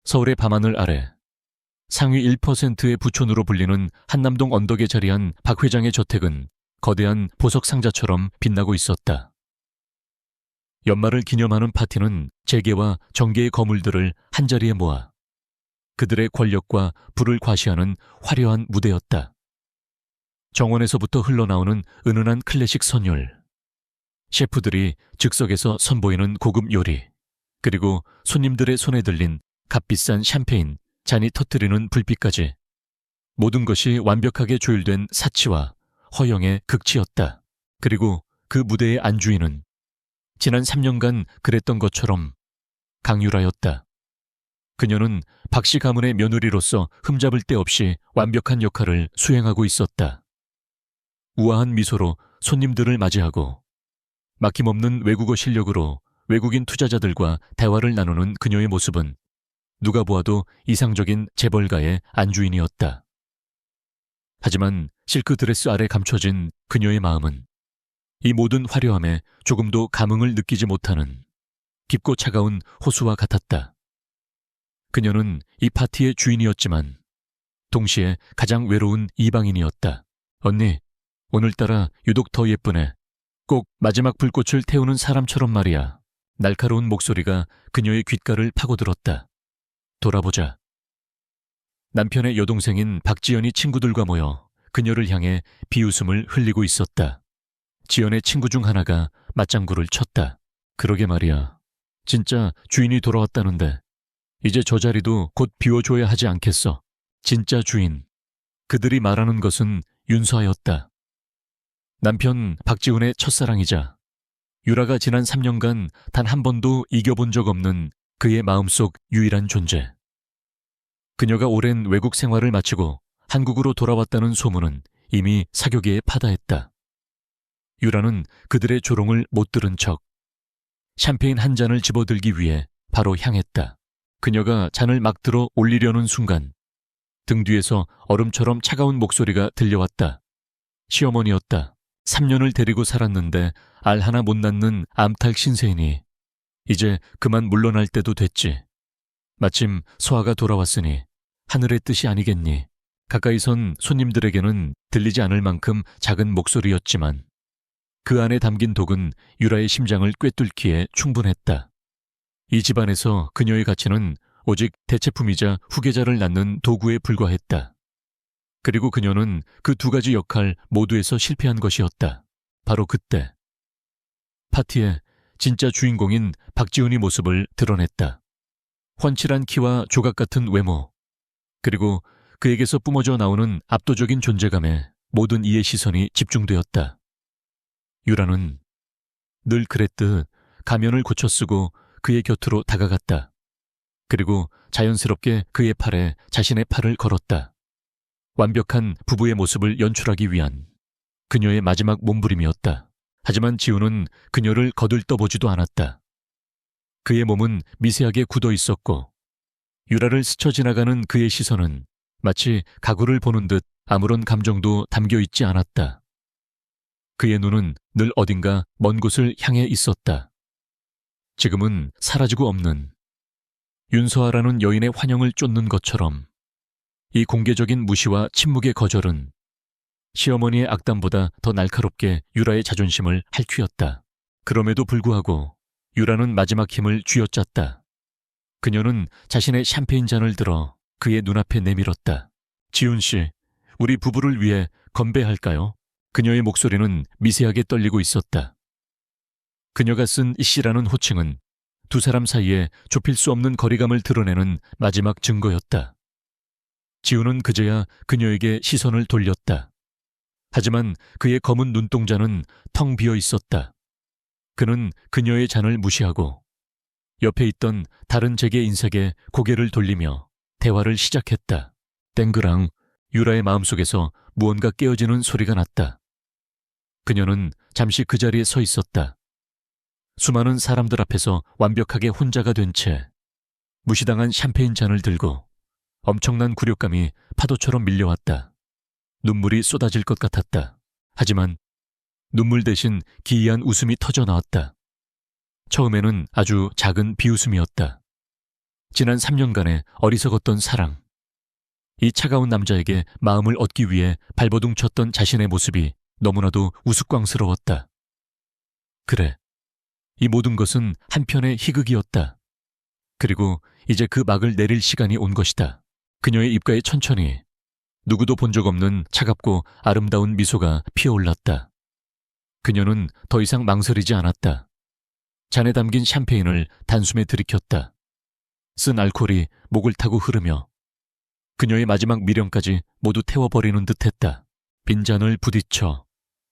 서울의 밤하늘 아래 상위 1%의 부촌으로 불리는 한남동 언덕에 자리한 박 회장의 저택은 거대한 보석 상자처럼 빛나고 있었다. 연말을 기념하는 파티는 재계와 정계의 거물들을 한자리에 모아 그들의 권력과 부를 과시하는 화려한 무대였다. 정원에서부터 흘러나오는 은은한 클래식 선율, 셰프들이 즉석에서 선보이는 고급 요리, 그리고 손님들의 손에 들린 값비싼 샴페인, 잔이 터뜨리는 불빛까지 모든 것이 완벽하게 조율된 사치와 허영의 극치였다. 그리고 그 무대의 안주인은 지난 3년간 그랬던 것처럼 강유라였다. 그녀는 박씨 가문의 며느리로서 흠잡을 데 없이 완벽한 역할을 수행하고 있었다. 우아한 미소로 손님들을 맞이하고 막힘없는 외국어 실력으로 외국인 투자자들과 대화를 나누는 그녀의 모습은 누가 보아도 이상적인 재벌가의 안주인이었다. 하지만 실크 드레스 아래 감춰진 그녀의 마음은 이 모든 화려함에 조금도 감흥을 느끼지 못하는 깊고 차가운 호수와 같았다. 그녀는 이 파티의 주인이었지만 동시에 가장 외로운 이방인이었다. 언니, 오늘따라 유독 더 예쁘네. 꼭 마지막 불꽃을 태우는 사람처럼 말이야. 날카로운 목소리가 그녀의 귓가를 파고들었다. 돌아보자. 남편의 여동생인 박지연이 친구들과 모여 그녀를 향해 비웃음을 흘리고 있었다. 지연의 친구 중 하나가 맞장구를 쳤다. 그러게 말이야. 진짜 주인이 돌아왔다는데 이제 저 자리도 곧 비워줘야 하지 않겠어. 진짜 주인. 그들이 말하는 것은 윤서아였다. 남편 박지훈의 첫사랑이자 유라가 지난 3년간 단 한 번도 이겨본 적 없는 그의 마음속 유일한 존재. 그녀가 오랜 외국 생활을 마치고 한국으로 돌아왔다는 소문은 이미 사교계에 파다했다. 유라는 그들의 조롱을 못 들은 척 샴페인 한 잔을 집어들기 위해 바로 향했다. 그녀가 잔을 막 들어 올리려는 순간 등 뒤에서 얼음처럼 차가운 목소리가 들려왔다. 시어머니였다. 3년을 데리고 살았는데 알 하나 못 낳는 암탉 신세인이 이제 그만 물러날 때도 됐지. 마침 소아가 돌아왔으니 하늘의 뜻이 아니겠니. 가까이선 손님들에게는 들리지 않을 만큼 작은 목소리였지만 그 안에 담긴 독은 유라의 심장을 꿰뚫기에 충분했다. 이 집안에서 그녀의 가치는 오직 대체품이자 후계자를 낳는 도구에 불과했다. 그리고 그녀는 그 두 가지 역할 모두에서 실패한 것이었다. 바로 그때 파티에 진짜 주인공인 박지훈이 모습을 드러냈다. 훤칠한 키와 조각 같은 외모, 그리고 그에게서 뿜어져 나오는 압도적인 존재감에 모든 이의 시선이 집중되었다. 유라는 늘 그랬듯 가면을 고쳐 쓰고 그의 곁으로 다가갔다. 그리고 자연스럽게 그의 팔에 자신의 팔을 걸었다. 완벽한 부부의 모습을 연출하기 위한 그녀의 마지막 몸부림이었다. 하지만 지훈은 그녀를 거들떠보지도 않았다. 그의 몸은 미세하게 굳어 있었고 유라를 스쳐 지나가는 그의 시선은 마치 가구를 보는 듯 아무런 감정도 담겨 있지 않았다. 그의 눈은 늘 어딘가 먼 곳을 향해 있었다. 지금은 사라지고 없는 윤서아라는 여인의 환영을 쫓는 것처럼 이 공개적인 무시와 침묵의 거절은 시어머니의 악담보다 더 날카롭게 유라의 자존심을 핥휘었다. 그럼에도 불구하고 유라는 마지막 힘을 쥐어짰다. 그녀는 자신의 샴페인 잔을 들어 그의 눈앞에 내밀었다. 지훈 씨, 우리 부부를 위해 건배할까요? 그녀의 목소리는 미세하게 떨리고 있었다. 그녀가 쓴 이 씨라는 호칭은 두 사람 사이에 좁힐 수 없는 거리감을 드러내는 마지막 증거였다. 지훈은 그제야 그녀에게 시선을 돌렸다. 하지만 그의 검은 눈동자는 텅 비어 있었다. 그는 그녀의 잔을 무시하고 옆에 있던 다른 재계 인색에 고개를 돌리며 대화를 시작했다. 땡그랑 유라의 마음속에서 무언가 깨어지는 소리가 났다. 그녀는 잠시 그 자리에 서 있었다. 수많은 사람들 앞에서 완벽하게 혼자가 된 채 무시당한 샴페인 잔을 들고 엄청난 굴욕감이 파도처럼 밀려왔다. 눈물이 쏟아질 것 같았다. 하지만 눈물 대신 기이한 웃음이 터져 나왔다. 처음에는 아주 작은 비웃음이었다. 지난 3년간의 어리석었던 사랑. 이 차가운 남자에게 마음을 얻기 위해 발버둥 쳤던 자신의 모습이 너무나도 우스꽝스러웠다. 그래, 이 모든 것은 한편의 희극이었다. 그리고 이제 그 막을 내릴 시간이 온 것이다. 그녀의 입가에 천천히 누구도 본 적 없는 차갑고 아름다운 미소가 피어올랐다. 그녀는 더 이상 망설이지 않았다. 잔에 담긴 샴페인을 단숨에 들이켰다. 쓴 알코올이 목을 타고 흐르며 그녀의 마지막 미련까지 모두 태워버리는 듯했다. 빈잔을 부딪혀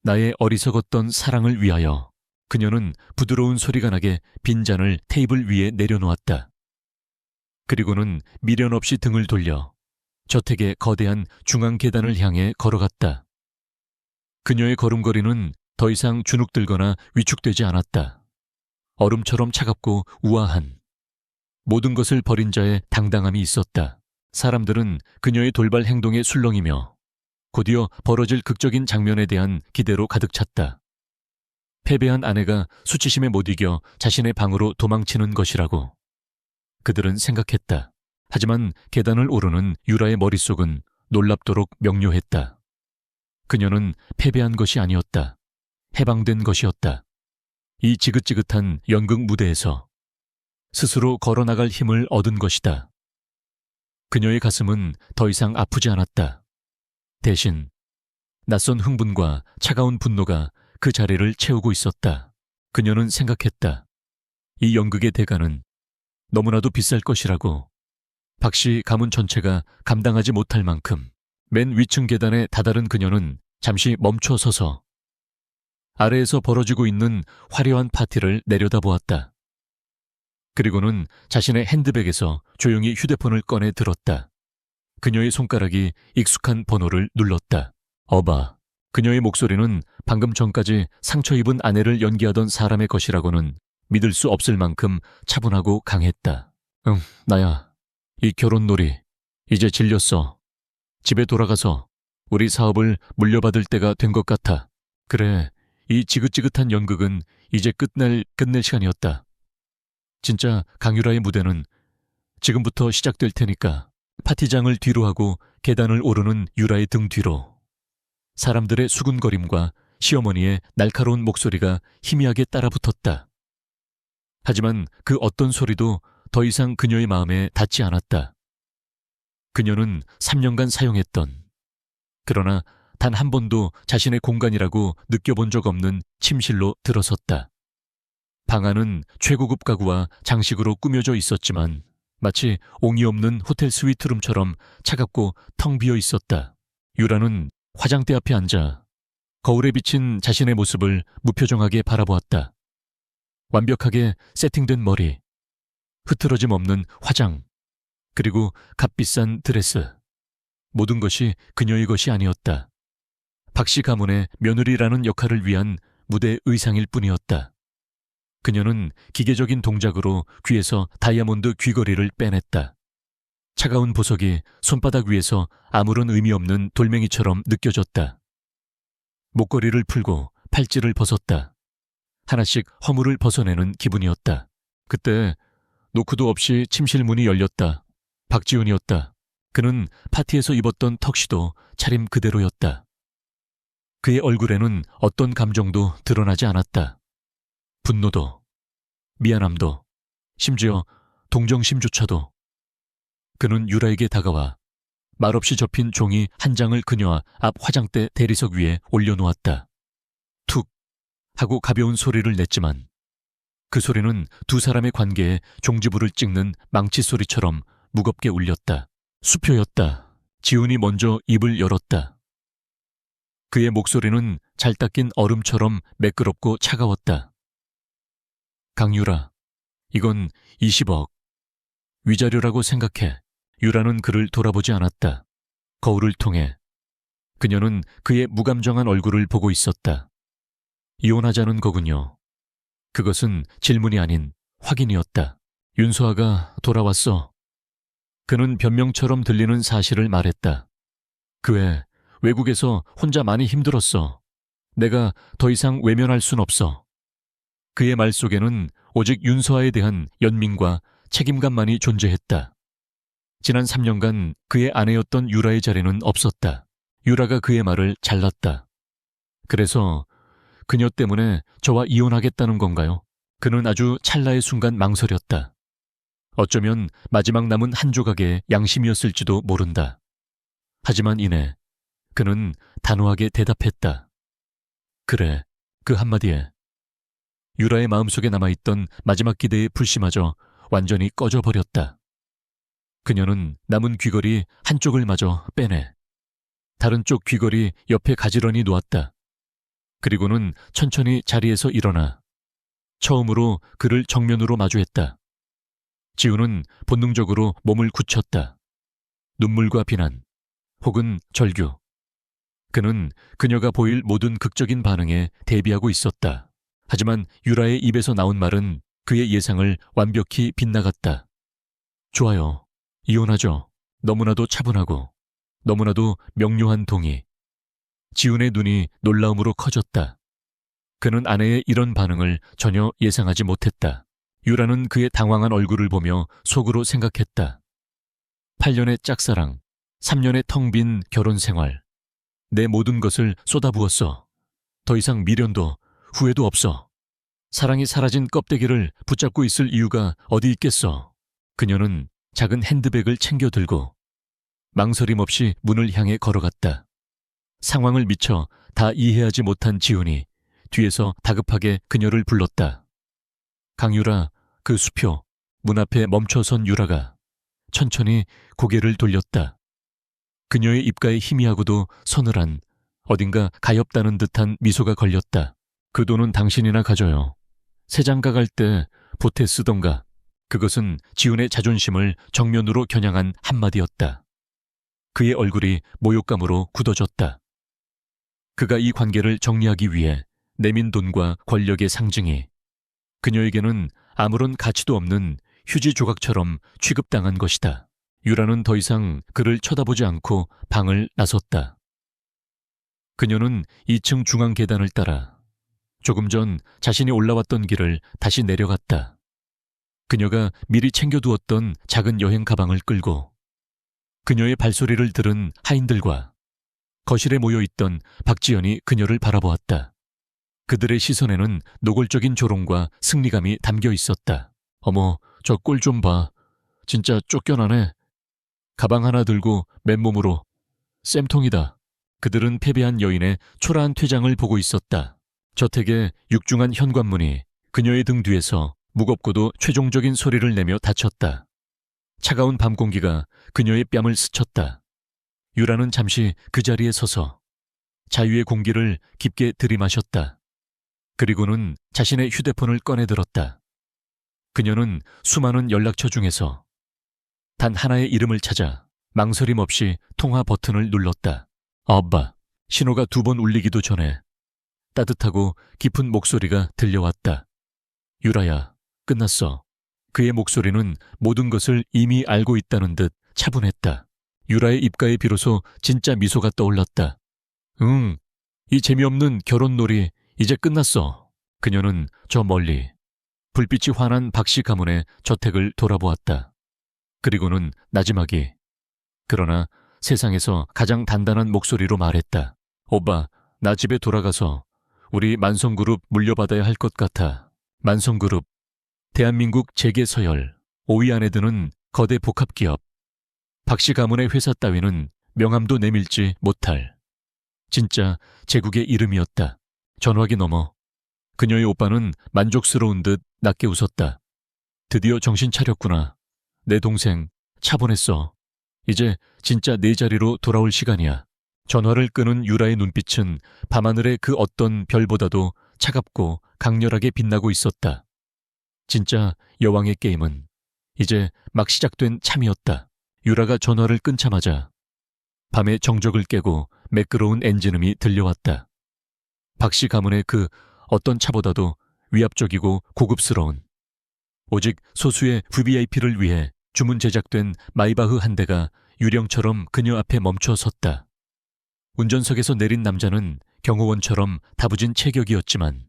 나의 어리석었던 사랑을 위하여 그녀는 부드러운 소리가 나게 빈잔을 테이블 위에 내려놓았다. 그리고는 미련 없이 등을 돌려 저택의 거대한 중앙 계단을 향해 걸어갔다. 그녀의 걸음걸이는 더 이상 주눅들거나 위축되지 않았다. 얼음처럼 차갑고 우아한 모든 것을 버린 자의 당당함이 있었다. 사람들은 그녀의 돌발 행동에 술렁이며 곧이어 벌어질 극적인 장면에 대한 기대로 가득 찼다. 패배한 아내가 수치심에 못 이겨 자신의 방으로 도망치는 것이라고 그들은 생각했다. 하지만 계단을 오르는 유라의 머릿속은 놀랍도록 명료했다. 그녀는 패배한 것이 아니었다. 해방된 것이었다. 이 지긋지긋한 연극 무대에서 스스로 걸어나갈 힘을 얻은 것이다. 그녀의 가슴은 더 이상 아프지 않았다. 대신 낯선 흥분과 차가운 분노가 그 자리를 채우고 있었다. 그녀는 생각했다. 이 연극의 대가는 너무나도 비쌀 것이라고. 박씨 가문 전체가 감당하지 못할 만큼. 맨 위층 계단에 다다른 그녀는 잠시 멈춰 서서 아래에서 벌어지고 있는 화려한 파티를 내려다보았다. 그리고는 자신의 핸드백에서 조용히 휴대폰을 꺼내 들었다. 그녀의 손가락이 익숙한 번호를 눌렀다. 어바. 그녀의 목소리는 방금 전까지 상처 입은 아내를 연기하던 사람의 것이라고는 믿을 수 없을 만큼 차분하고 강했다. 응, 나야. 이 결혼놀이 이제 질렸어. 집에 돌아가서 우리 사업을 물려받을 때가 된 것 같아. 그래, 이 지긋지긋한 연극은 이제 끝낼 시간이었다. 진짜 강유라의 무대는 지금부터 시작될 테니까. 파티장을 뒤로 하고 계단을 오르는 유라의 등 뒤로 사람들의 수군거림과 시어머니의 날카로운 목소리가 희미하게 따라붙었다. 하지만 그 어떤 소리도 더 이상 그녀의 마음에 닿지 않았다. 그녀는 3년간 사용했던, 그러나 단 한 번도 자신의 공간이라고 느껴본 적 없는 침실로 들어섰다. 방 안은 최고급 가구와 장식으로 꾸며져 있었지만 마치 옹이 없는 호텔 스위트룸처럼 차갑고 텅 비어 있었다. 유라는 화장대 앞에 앉아 거울에 비친 자신의 모습을 무표정하게 바라보았다. 완벽하게 세팅된 머리, 흐트러짐 없는 화장, 그리고 값비싼 드레스. 모든 것이 그녀의 것이 아니었다. 박씨 가문의 며느리라는 역할을 위한 무대 의상일 뿐이었다. 그녀는 기계적인 동작으로 귀에서 다이아몬드 귀걸이를 빼냈다. 차가운 보석이 손바닥 위에서 아무런 의미 없는 돌멩이처럼 느껴졌다. 목걸이를 풀고 팔찌를 벗었다. 하나씩 허물을 벗어내는 기분이었다. 그때 노크도 없이 침실 문이 열렸다. 박지훈이었다. 그는 파티에서 입었던 턱시도 차림 그대로였다. 그의 얼굴에는 어떤 감정도 드러나지 않았다. 분노도, 미안함도, 심지어 동정심조차도. 그는 유라에게 다가와 말없이 접힌 종이 한 장을 그녀와 앞 화장대 대리석 위에 올려놓았다. 툭 하고 가벼운 소리를 냈지만 그 소리는 두 사람의 관계에 종지부를 찍는 망치 소리처럼 무겁게 울렸다. 수표였다. 지훈이 먼저 입을 열었다. 그의 목소리는 잘 닦인 얼음처럼 매끄럽고 차가웠다. 강유라, 이건 20억. 위자료라고 생각해. 유라는 그를 돌아보지 않았다. 거울을 통해 그녀는 그의 무감정한 얼굴을 보고 있었다. 이혼하자는 거군요. 그것은 질문이 아닌 확인이었다. 윤서아가 돌아왔어. 그는 변명처럼 들리는 사실을 말했다. 그 외 외국에서 혼자 많이 힘들었어. 내가 더 이상 외면할 순 없어. 그의 말 속에는 오직 윤서아에 대한 연민과 책임감만이 존재했다. 지난 3년간 그의 아내였던 유라의 자리는 없었다. 유라가 그의 말을 잘랐다. 그래서 그녀 때문에 저와 이혼하겠다는 건가요? 그는 아주 찰나의 순간 망설였다. 어쩌면 마지막 남은 한 조각의 양심이었을지도 모른다. 하지만 이내 그는 단호하게 대답했다. 그래, 그 한마디에 유라의 마음속에 남아있던 마지막 기대의 불씨마저 완전히 꺼져버렸다. 그녀는 남은 귀걸이 한쪽을 마저 빼내 다른 쪽 귀걸이 옆에 가지런히 놓았다. 그리고는 천천히 자리에서 일어나 처음으로 그를 정면으로 마주했다. 지우는 본능적으로 몸을 굳혔다. 눈물과 비난, 혹은 절규. 그는 그녀가 보일 모든 극적인 반응에 대비하고 있었다. 하지만 유라의 입에서 나온 말은 그의 예상을 완벽히 빗나갔다. 좋아요. 이혼하죠. 너무나도 차분하고 너무나도 명료한 동의. 지훈의 눈이 놀라움으로 커졌다. 그는 아내의 이런 반응을 전혀 예상하지 못했다. 유라는 그의 당황한 얼굴을 보며 속으로 생각했다. 8년의 짝사랑, 3년의 텅 빈 결혼 생활. 내 모든 것을 쏟아부었어. 더 이상 미련도 후회도 없어. 사랑이 사라진 껍데기를 붙잡고 있을 이유가 어디 있겠어. 그녀는 작은 핸드백을 챙겨 들고 망설임 없이 문을 향해 걸어갔다. 상황을 미처 다 이해하지 못한 지훈이 뒤에서 다급하게 그녀를 불렀다. 강유라, 그 수표. 문 앞에 멈춰선 유라가 천천히 고개를 돌렸다. 그녀의 입가에 희미하고도 서늘한 어딘가 가엾다는 듯한 미소가 걸렸다. 그 돈은 당신이나 가져요. 새 장가 갈 때 보태 쓰던가. 그것은 지훈의 자존심을 정면으로 겨냥한 한마디였다. 그의 얼굴이 모욕감으로 굳어졌다. 그가 이 관계를 정리하기 위해 내민 돈과 권력의 상징이 그녀에게는 아무런 가치도 없는 휴지 조각처럼 취급당한 것이다. 유라는 더 이상 그를 쳐다보지 않고 방을 나섰다. 그녀는 2층 중앙 계단을 따라 조금 전 자신이 올라왔던 길을 다시 내려갔다. 그녀가 미리 챙겨두었던 작은 여행 가방을 끌고 그녀의 발소리를 들은 하인들과 거실에 모여있던 박지연이 그녀를 바라보았다. 그들의 시선에는 노골적인 조롱과 승리감이 담겨 있었다. 어머, 저 꼴 좀 봐. 진짜 쫓겨나네. 가방 하나 들고 맨몸으로. 쌤통이다. 그들은 패배한 여인의 초라한 퇴장을 보고 있었다. 저택의 육중한 현관문이 그녀의 등 뒤에서 무겁고도 최종적인 소리를 내며 닫혔다. 차가운 밤 공기가 그녀의 뺨을 스쳤다. 유라는 잠시 그 자리에 서서 자유의 공기를 깊게 들이마셨다. 그리고는 자신의 휴대폰을 꺼내들었다. 그녀는 수많은 연락처 중에서 단 하나의 이름을 찾아 망설임 없이 통화 버튼을 눌렀다. 아빠, 신호가 2번 울리기도 전에 따뜻하고 깊은 목소리가 들려왔다. 유라야, 끝났어. 그의 목소리는 모든 것을 이미 알고 있다는 듯 차분했다. 유라의 입가에 비로소 진짜 미소가 떠올랐다. 응, 이 재미없는 결혼놀이 이제 끝났어. 그녀는 저 멀리 불빛이 환한 박씨 가문의 저택을 돌아보았다. 그리고는 나지막이 그러나 세상에서 가장 단단한 목소리로 말했다. 오빠, 나 집에 돌아가서 우리 만성그룹 물려받아야 할 것 같아. 만성그룹, 대한민국 재계 서열 5위 안에 드는 거대 복합기업. 박씨 가문의 회사 따위는 명함도 내밀지 못할 진짜 제국의 이름이었다. 전화기 너머 그녀의 오빠는 만족스러운 듯 낮게 웃었다. 드디어 정신 차렸구나. 내 동생 차분했어. 이제 진짜 내 자리로 돌아올 시간이야. 전화를 끄는 유라의 눈빛은 밤하늘의 그 어떤 별보다도 차갑고 강렬하게 빛나고 있었다. 진짜 여왕의 게임은 이제 막 시작된 참이었다. 유라가 전화를 끊자마자 밤의 정적을 깨고 매끄러운 엔진음이 들려왔다. 박씨 가문의 그 어떤 차보다도 위압적이고 고급스러운 오직 소수의 VVIP를 위해 주문 제작된 마이바흐 한 대가 유령처럼 그녀 앞에 멈춰 섰다. 운전석에서 내린 남자는 경호원처럼 다부진 체격이었지만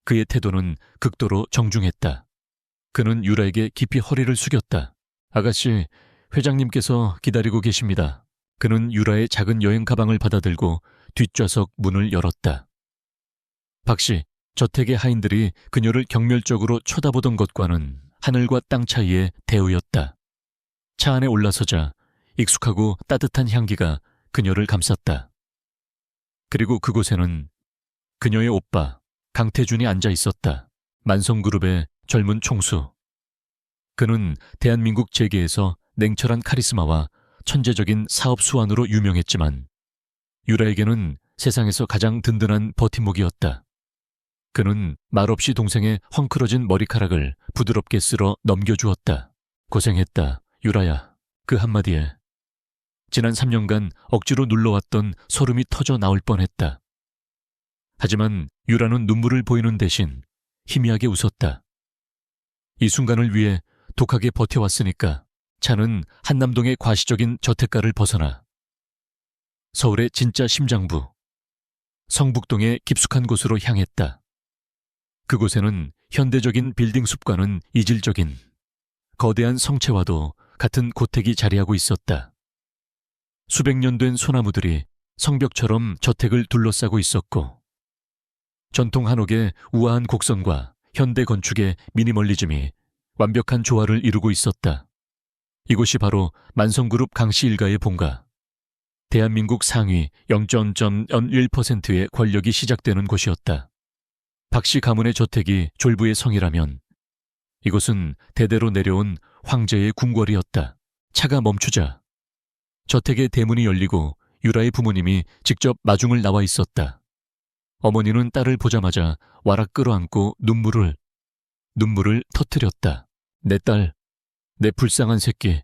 그의 태도는 극도로 정중했다. 그는 유라에게 깊이 허리를 숙였다. 아가씨, 회장님께서 기다리고 계십니다. 그는 유라의 작은 여행 가방을 받아들고 뒷좌석 문을 열었다. 박씨, 저택의 하인들이 그녀를 경멸적으로 쳐다보던 것과는 하늘과 땅 차이의 대우였다. 차 안에 올라서자 익숙하고 따뜻한 향기가 그녀를 감쌌다. 그리고 그곳에는 그녀의 오빠 강태준이 앉아 있었다. 만성그룹의 젊은 총수. 그는 대한민국 재계에서 냉철한 카리스마와 천재적인 사업 수완으로 유명했지만 유라에게는 세상에서 가장 든든한 버팀목이었다. 그는 말없이 동생의 헝클어진 머리카락을 부드럽게 쓸어 넘겨주었다. 고생했다, 유라야. 그 한마디에 지난 3년간 억지로 눌러왔던 소름이 터져 나올 뻔했다. 하지만 유라는 눈물을 보이는 대신 희미하게 웃었다. 이 순간을 위해 독하게 버텨왔으니까 차는 한남동의 과시적인 저택가를 벗어나 서울의 진짜 심장부, 성북동의 깊숙한 곳으로 향했다. 그곳에는 현대적인 빌딩 숲과는 이질적인 거대한 성체와도 같은 고택이 자리하고 있었다. 수백 년 된 소나무들이 성벽처럼 저택을 둘러싸고 있었고 전통 한옥의 우아한 곡선과 현대 건축의 미니멀리즘이 완벽한 조화를 이루고 있었다. 이곳이 바로 만성그룹 강씨 일가의 본가. 대한민국 상위 0.01%의 권력이 시작되는 곳이었다. 박씨 가문의 저택이 졸부의 성이라면 이곳은 대대로 내려온 황제의 궁궐이었다. 차가 멈추자 저택의 대문이 열리고 유라의 부모님이 직접 마중을 나와 있었다. 어머니는 딸을 보자마자 와락 끌어안고 눈물을 터뜨렸다. 내 딸, 내 불쌍한 새끼.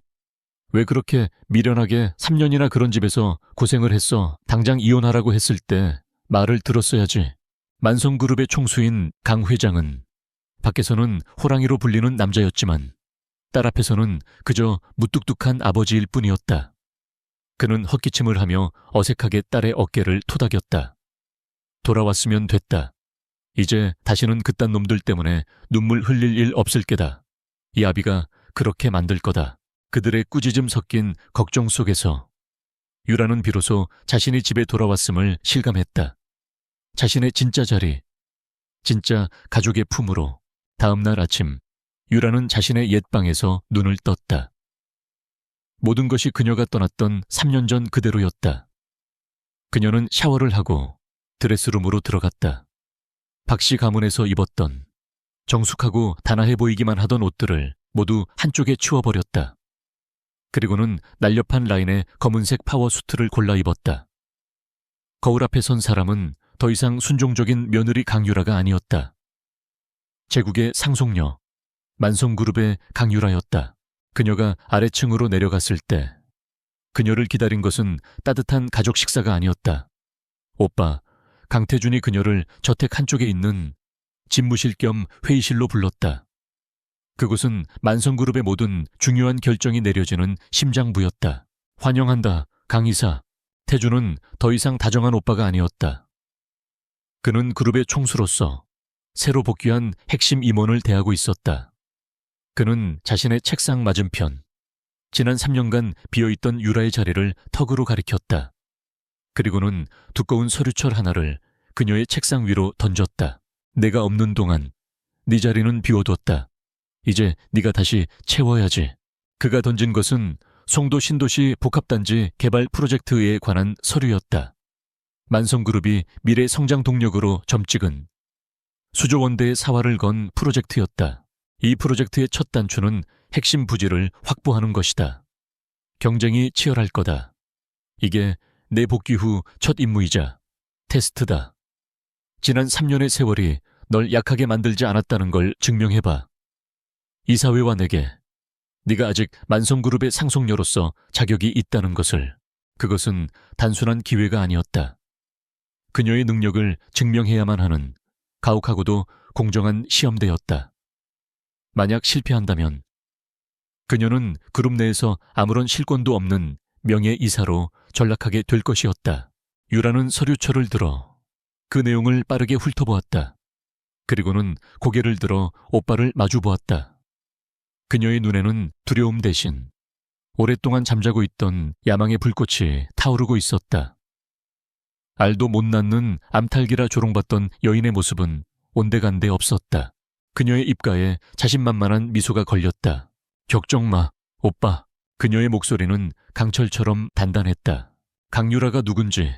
왜 그렇게 미련하게 3년이나 그런 집에서 고생을 했어. 당장 이혼하라고 했을 때 말을 들었어야지. 만성그룹의 총수인 강 회장은 밖에서는 호랑이로 불리는 남자였지만 딸 앞에서는 그저 무뚝뚝한 아버지일 뿐이었다. 그는 헛기침을 하며 어색하게 딸의 어깨를 토닥였다. 돌아왔으면 됐다. 이제 다시는 그딴 놈들 때문에 눈물 흘릴 일 없을 게다. 이 아비가 그렇게 만들 거다. 그들의 꾸짖음 섞인 걱정 속에서 유라는 비로소 자신이 집에 돌아왔음을 실감했다. 자신의 진짜 자리, 진짜 가족의 품으로. 다음 날 아침 유라는 자신의 옛 방에서 눈을 떴다. 모든 것이 그녀가 떠났던 3년 전 그대로였다. 그녀는 샤워를 하고 드레스룸으로 들어갔다. 박씨 가문에서 입었던 정숙하고 단아해 보이기만 하던 옷들을 모두 한쪽에 치워버렸다. 그리고는 날렵한 라인의 검은색 파워수트를 골라 입었다. 거울 앞에 선 사람은 더 이상 순종적인 며느리 강유라가 아니었다. 제국의 상속녀, 만성그룹의 강유라였다. 그녀가 아래층으로 내려갔을 때 그녀를 기다린 것은 따뜻한 가족 식사가 아니었다. 오빠, 강태준이 그녀를 저택 한쪽에 있는 집무실 겸 회의실로 불렀다. 그곳은 만성그룹의 모든 중요한 결정이 내려지는 심장부였다. 환영한다, 강 이사. 태준은 더 이상 다정한 오빠가 아니었다. 그는 그룹의 총수로서 새로 복귀한 핵심 임원을 대하고 있었다. 그는 자신의 책상 맞은편, 지난 3년간 비어있던 유라의 자리를 턱으로 가리켰다. 그리고는 두꺼운 서류철 하나를 그녀의 책상 위로 던졌다. 내가 없는 동안 네 자리는 비워뒀다. 이제 네가 다시 채워야지. 그가 던진 것은 송도 신도시 복합단지 개발 프로젝트에 관한 서류였다. 만성그룹이 미래 성장 동력으로 점찍은 수조 원대의 사활을 건 프로젝트였다. 이 프로젝트의 첫 단추는 핵심 부지를 확보하는 것이다. 경쟁이 치열할 거다. 이게 내 복귀 후 첫 임무이자 테스트다. 지난 3년의 세월이 널 약하게 만들지 않았다는 걸 증명해봐. 이사회와 내게 네가 아직 만성그룹의 상속녀로서 자격이 있다는 것을. 그것은 단순한 기회가 아니었다. 그녀의 능력을 증명해야만 하는 가혹하고도 공정한 시험대였다. 만약 실패한다면 그녀는 그룹 내에서 아무런 실권도 없는 명예이사로 전락하게 될 것이었다. 유라는 서류철을 들어 그 내용을 빠르게 훑어보았다. 그리고는 고개를 들어 오빠를 마주보았다. 그녀의 눈에는 두려움 대신 오랫동안 잠자고 있던 야망의 불꽃이 타오르고 있었다. 알도 못 낳는 암탉이라 조롱받던 여인의 모습은 온데간데 없었다. 그녀의 입가에 자신만만한 미소가 걸렸다. 걱정 마, 오빠. 그녀의 목소리는 강철처럼 단단했다. 강유라가 누군지,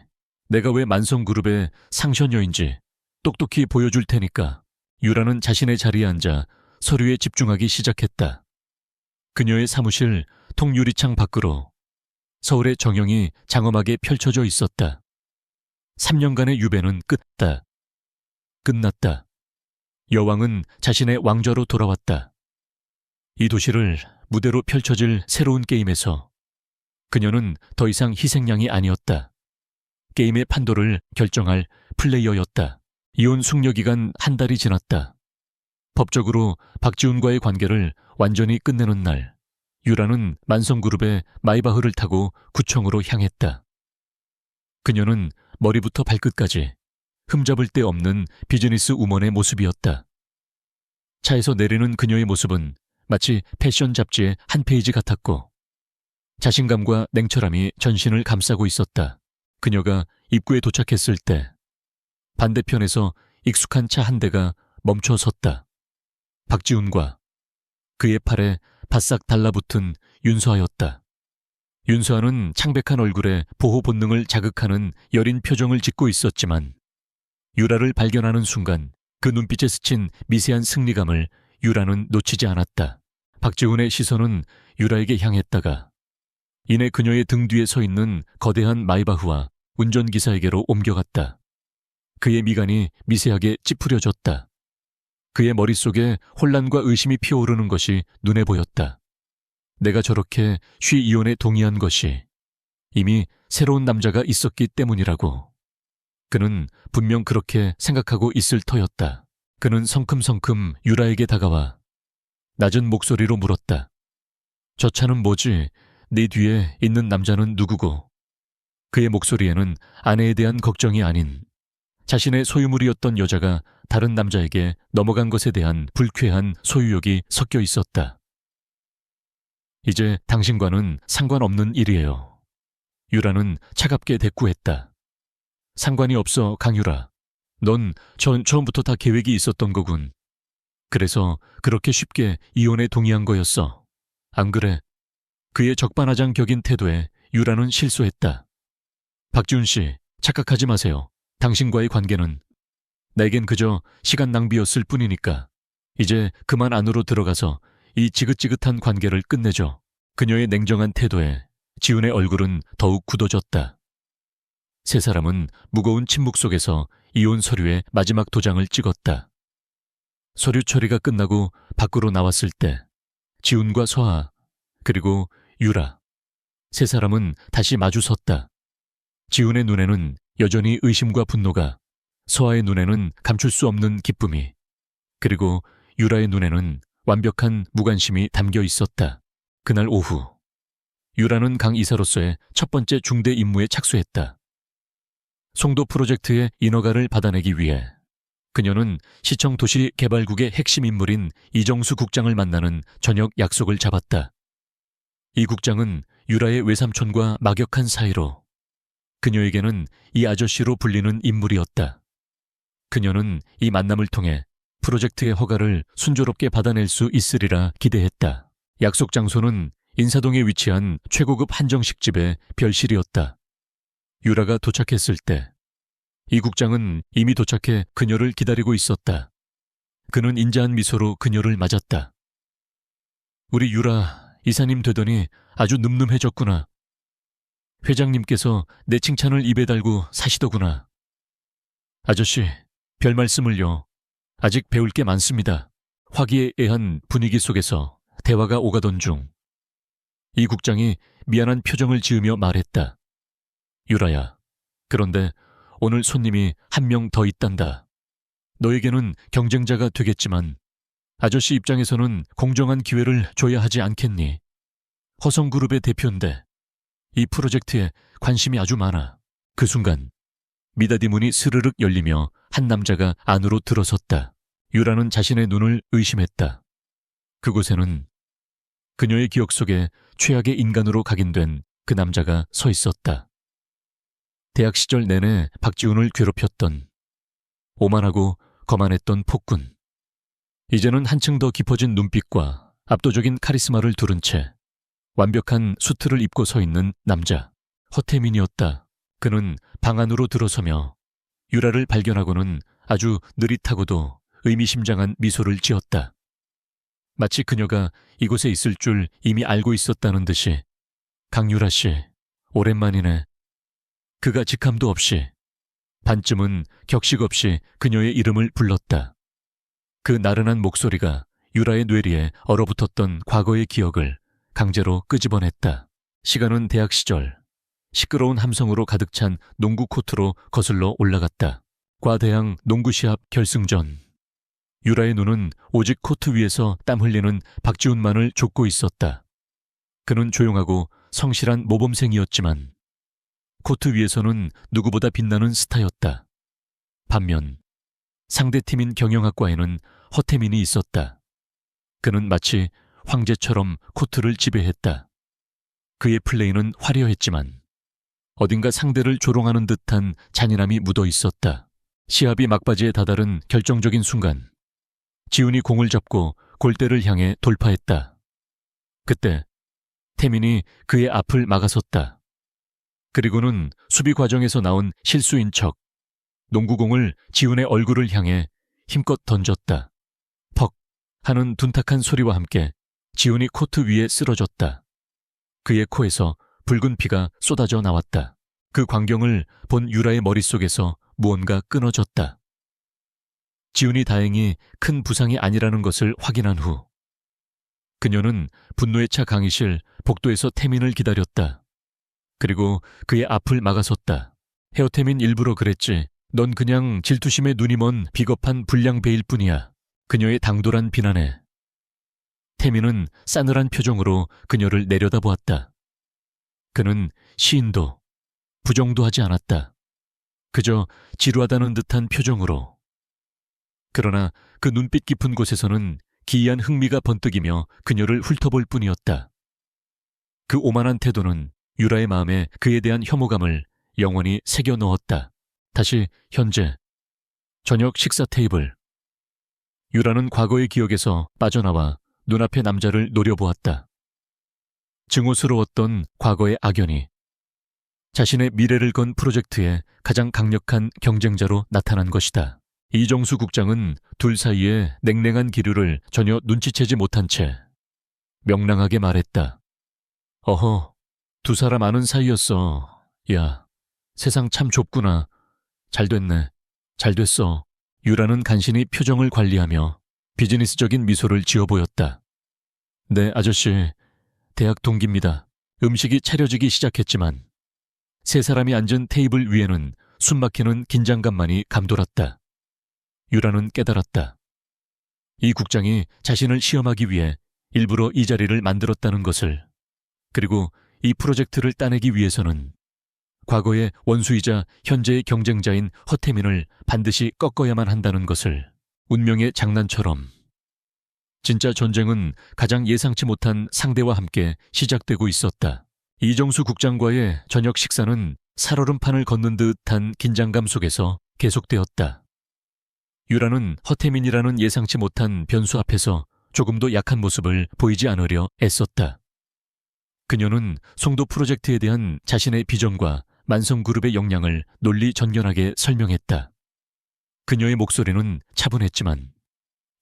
내가 왜 만성그룹의 상션녀인지 똑똑히 보여줄 테니까. 유라는 자신의 자리에 앉아 서류에 집중하기 시작했다. 그녀의 사무실 통유리창 밖으로 서울의 정형이 장엄하게 펼쳐져 있었다. 3년간의 유배는 끝났다. 여왕은 자신의 왕좌로 돌아왔다. 이 도시를 무대로 펼쳐질 새로운 게임에서 그녀는 더 이상 희생양이 아니었다. 게임의 판도를 결정할 플레이어였다. 이혼 숙려 기간 한 달이 지났다. 법적으로 박지훈과의 관계를 완전히 끝내는 날, 유라는 만성그룹의 마이바흐를 타고 구청으로 향했다. 그녀는 머리부터 발끝까지 흠잡을 데 없는 비즈니스 우먼의 모습이었다. 차에서 내리는 그녀의 모습은 마치 패션 잡지의 한 페이지 같았고 자신감과 냉철함이 전신을 감싸고 있었다. 그녀가 입구에 도착했을 때 반대편에서 익숙한 차 한 대가 멈춰 섰다. 박지훈과 그의 팔에 바싹 달라붙은 윤서아였다. 윤서아는 창백한 얼굴에 보호 본능을 자극하는 여린 표정을 짓고 있었지만 유라를 발견하는 순간 그 눈빛에 스친 미세한 승리감을 유라는 놓치지 않았다. 박지훈의 시선은 유라에게 향했다가 이내 그녀의 등 뒤에 서 있는 거대한 마이바흐와 운전기사에게로 옮겨갔다. 그의 미간이 미세하게 찌푸려졌다. 그의 머릿속에 혼란과 의심이 피어오르는 것이 눈에 보였다. 내가 저렇게 쉬 이혼에 동의한 것이 이미 새로운 남자가 있었기 때문이라고. 그는 분명 그렇게 생각하고 있을 터였다. 그는 성큼성큼 유라에게 다가와 낮은 목소리로 물었다. 저 차는 뭐지? 네 뒤에 있는 남자는 누구고? 그의 목소리에는 아내에 대한 걱정이 아닌 자신의 소유물이었던 여자가 다른 남자에게 넘어간 것에 대한 불쾌한 소유욕이 섞여 있었다. 이제 당신과는 상관없는 일이에요. 유라는 차갑게 대꾸했다. 상관이 없어, 강유라. 넌 처음부터 다 계획이 있었던 거군. 그래서 그렇게 쉽게 이혼에 동의한 거였어. 안 그래? 그의 적반하장 격인 태도에 유라는 실소했다. 박지훈 씨, 착각하지 마세요. 당신과의 관계는 내겐 그저 시간 낭비였을 뿐이니까 이제 그만 안으로 들어가서 이 지긋지긋한 관계를 끝내죠. 그녀의 냉정한 태도에 지훈의 얼굴은 더욱 굳어졌다. 세 사람은 무거운 침묵 속에서 이혼 서류의 마지막 도장을 찍었다. 서류 처리가 끝나고 밖으로 나왔을 때 지훈과 서아 그리고 유라 세 사람은 다시 마주 섰다. 지훈의 눈에는 여전히 의심과 분노가, 서아의 눈에는 감출 수 없는 기쁨이, 그리고 유라의 눈에는 완벽한 무관심이 담겨 있었다. 그날 오후, 유라는 강 이사로서의 첫 번째 중대 임무에 착수했다. 송도 프로젝트의 인허가를 받아내기 위해 그녀는 시청 도시개발국의 핵심 인물인 이정수 국장을 만나는 저녁 약속을 잡았다. 이 국장은 유라의 외삼촌과 막역한 사이로 그녀에게는 이 아저씨로 불리는 인물이었다. 그녀는 이 만남을 통해 프로젝트의 허가를 순조롭게 받아낼 수 있으리라 기대했다. 약속 장소는 인사동에 위치한 최고급 한정식집의 별실이었다. 유라가 도착했을 때 이 국장은 이미 도착해 그녀를 기다리고 있었다. 그는 인자한 미소로 그녀를 맞았다. 우리 유라 이사님 되더니 아주 늠름해졌구나. 회장님께서 내 칭찬을 입에 달고 사시더구나. 아저씨, 별 말씀을요. 아직 배울 게 많습니다. 화기애애한 분위기 속에서 대화가 오가던 중 이 국장이 미안한 표정을 지으며 말했다. 유라야, 그런데 오늘 손님이 한 명 더 있단다. 너에게는 경쟁자가 되겠지만 아저씨 입장에서는 공정한 기회를 줘야 하지 않겠니? 허성그룹의 대표인데 이 프로젝트에 관심이 아주 많아. 그 순간 미닫이 문이 스르륵 열리며 한 남자가 안으로 들어섰다. 유라는 자신의 눈을 의심했다. 그곳에는 그녀의 기억 속에 최악의 인간으로 각인된 그 남자가 서 있었다. 대학 시절 내내 박지훈을 괴롭혔던, 오만하고 거만했던 폭군. 이제는 한층 더 깊어진 눈빛과 압도적인 카리스마를 두른 채 완벽한 수트를 입고 서 있는 남자, 허태민이었다. 그는 방 안으로 들어서며 유라를 발견하고는 아주 느릿하고도 의미심장한 미소를 지었다. 마치 그녀가 이곳에 있을 줄 이미 알고 있었다는 듯이. 강유라 씨, 오랜만이네. 그가 직함도 없이, 반쯤은 격식 없이 그녀의 이름을 불렀다. 그 나른한 목소리가 유라의 뇌리에 얼어붙었던 과거의 기억을 강제로 끄집어냈다. 시간은 대학 시절, 시끄러운 함성으로 가득 찬 농구 코트로 거슬러 올라갔다. 과대항 농구 시합 결승전. 유라의 눈은 오직 코트 위에서 땀 흘리는 박지훈만을 좇고 있었다. 그는 조용하고 성실한 모범생이었지만 코트 위에서는 누구보다 빛나는 스타였다. 반면 상대팀인 경영학과에는 허태민이 있었다. 그는 마치 황제처럼 코트를 지배했다. 그의 플레이는 화려했지만 어딘가 상대를 조롱하는 듯한 잔인함이 묻어 있었다. 시합이 막바지에 다다른 결정적인 순간, 지훈이 공을 잡고 골대를 향해 돌파했다. 그때 태민이 그의 앞을 막아섰다. 그리고는 수비 과정에서 나온 실수인 척 농구공을 지훈의 얼굴을 향해 힘껏 던졌다. 퍽 하는 둔탁한 소리와 함께 지훈이 코트 위에 쓰러졌다. 그의 코에서 붉은 피가 쏟아져 나왔다. 그 광경을 본 유라의 머릿속에서 무언가 끊어졌다. 지훈이 다행히 큰 부상이 아니라는 것을 확인한 후 그녀는 분노에 차 강의실 복도에서 태민을 기다렸다. 그리고 그의 앞을 막아섰다. 헤어태민 일부러 그랬지. 넌 그냥 질투심에 눈이 먼 비겁한 불량배일 뿐이야. 그녀의 당돌한 비난에 태민은 싸늘한 표정으로 그녀를 내려다보았다. 그는 시인도 부정도 하지 않았다. 그저 지루하다는 듯한 표정으로. 그러나 그 눈빛 깊은 곳에서는 기이한 흥미가 번뜩이며 그녀를 훑어볼 뿐이었다. 그 오만한 태도는 유라의 마음에 그에 대한 혐오감을 영원히 새겨 넣었다. 다시 현재 저녁 식사 테이블. 유라는 과거의 기억에서 빠져나와 눈앞의 남자를 노려보았다. 증오스러웠던 과거의 악연이 자신의 미래를 건 프로젝트의 가장 강력한 경쟁자로 나타난 것이다. 이정수 국장은 둘 사이의 냉랭한 기류를 전혀 눈치채지 못한 채 명랑하게 말했다. 어허, 두 사람 아는 사이였어. 야, 세상 참 좁구나. 잘됐네. 잘됐어. 유라는 간신히 표정을 관리하며 비즈니스적인 미소를 지어 보였다. 네, 아저씨. 대학 동기입니다. 음식이 차려지기 시작했지만 세 사람이 앉은 테이블 위에는 숨막히는 긴장감만이 감돌았다. 유라는 깨달았다. 이 국장이 자신을 시험하기 위해 일부러 이 자리를 만들었다는 것을, 그리고 이 프로젝트를 따내기 위해서는 과거의 원수이자 현재의 경쟁자인 허태민을 반드시 꺾어야만 한다는 것을. 운명의 장난처럼 진짜 전쟁은 가장 예상치 못한 상대와 함께 시작되고 있었다. 이정수 국장과의 저녁 식사는 살얼음판을 걷는 듯한 긴장감 속에서 계속되었다. 유라는 허태민이라는 예상치 못한 변수 앞에서 조금도 약한 모습을 보이지 않으려 애썼다. 그녀는 송도 프로젝트에 대한 자신의 비전과 만성그룹의 역량을 논리정연하게 설명했다. 그녀의 목소리는 차분했지만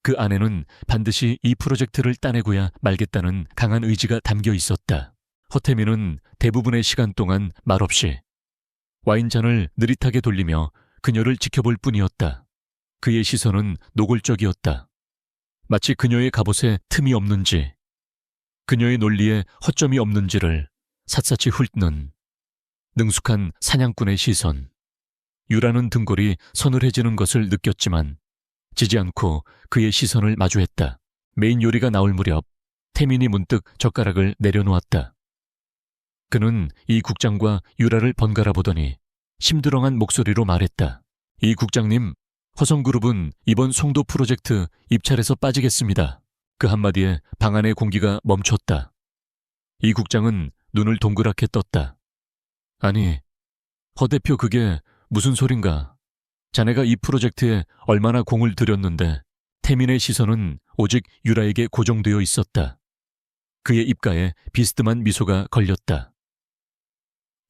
그 안에는 반드시 이 프로젝트를 따내고야 말겠다는 강한 의지가 담겨 있었다. 허태민은 대부분의 시간 동안 말없이 와인잔을 느릿하게 돌리며 그녀를 지켜볼 뿐이었다. 그의 시선은 노골적이었다. 마치 그녀의 갑옷에 틈이 없는지, 그녀의 논리에 허점이 없는지를 샅샅이 훑는 능숙한 사냥꾼의 시선. 유라는 등골이 서늘해지는 것을 느꼈지만 지지 않고 그의 시선을 마주했다. 메인 요리가 나올 무렵 태민이 문득 젓가락을 내려놓았다. 그는 이 국장과 유라를 번갈아 보더니 심드렁한 목소리로 말했다. 이 국장님, 허성그룹은 이번 송도 프로젝트 입찰에서 빠지겠습니다. 그 한마디에 방 안의 공기가 멈췄다. 이 국장은 눈을 동그랗게 떴다. 아니, 허 대표 그게 무슨 소린가? 자네가 이 프로젝트에 얼마나 공을 들였는데 태민의 시선은 오직 유라에게 고정되어 있었다. 그의 입가에 비스듬한 미소가 걸렸다.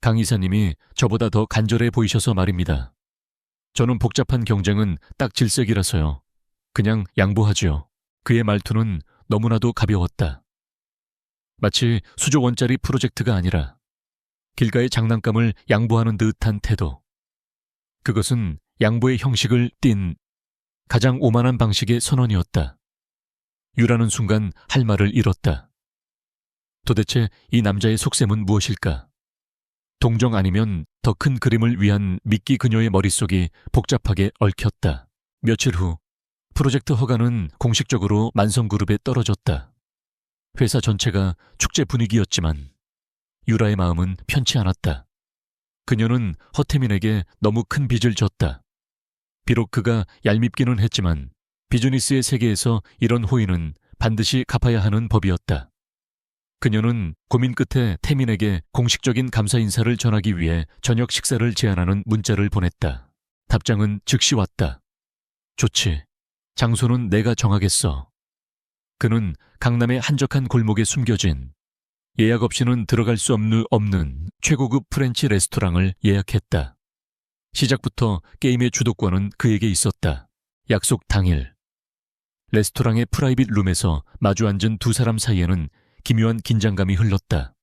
강 이사님이 저보다 더 간절해 보이셔서 말입니다. 저는 복잡한 경쟁은 딱 질색이라서요. 그냥 양보하지요. 그의 말투는 너무나도 가벼웠다. 마치 수조 원짜리 프로젝트가 아니라 길가의 장난감을 양보하는 듯한 태도. 그것은 양보의 형식을 띤 가장 오만한 방식의 선언이었다. 유라는 순간 할 말을 잃었다. 도대체 이 남자의 속셈은 무엇일까? 동정 아니면 더 큰 그림을 위한 미끼 그녀의 머릿속이 복잡하게 얽혔다. 며칠 후 프로젝트 허가는 공식적으로 만성그룹에 떨어졌다. 회사 전체가 축제 분위기였지만 유라의 마음은 편치 않았다. 그녀는 허태민에게 너무 큰 빚을 졌다. 비록 그가 얄밉기는 했지만 비즈니스의 세계에서 이런 호의는 반드시 갚아야 하는 법이었다. 그녀는 고민 끝에 태민에게 공식적인 감사 인사를 전하기 위해 저녁 식사를 제안하는 문자를 보냈다. 답장은 즉시 왔다. 좋지. 장소는 내가 정하겠어. 그는 강남의 한적한 골목에 숨겨진 예약 없이는 들어갈 수 없는 최고급 프렌치 레스토랑을 예약했다. 시작부터 게임의 주도권은 그에게 있었다. 약속 당일 레스토랑의 프라이빗 룸에서 마주 앉은 두 사람 사이에는 기묘한 긴장감이 흘렀다.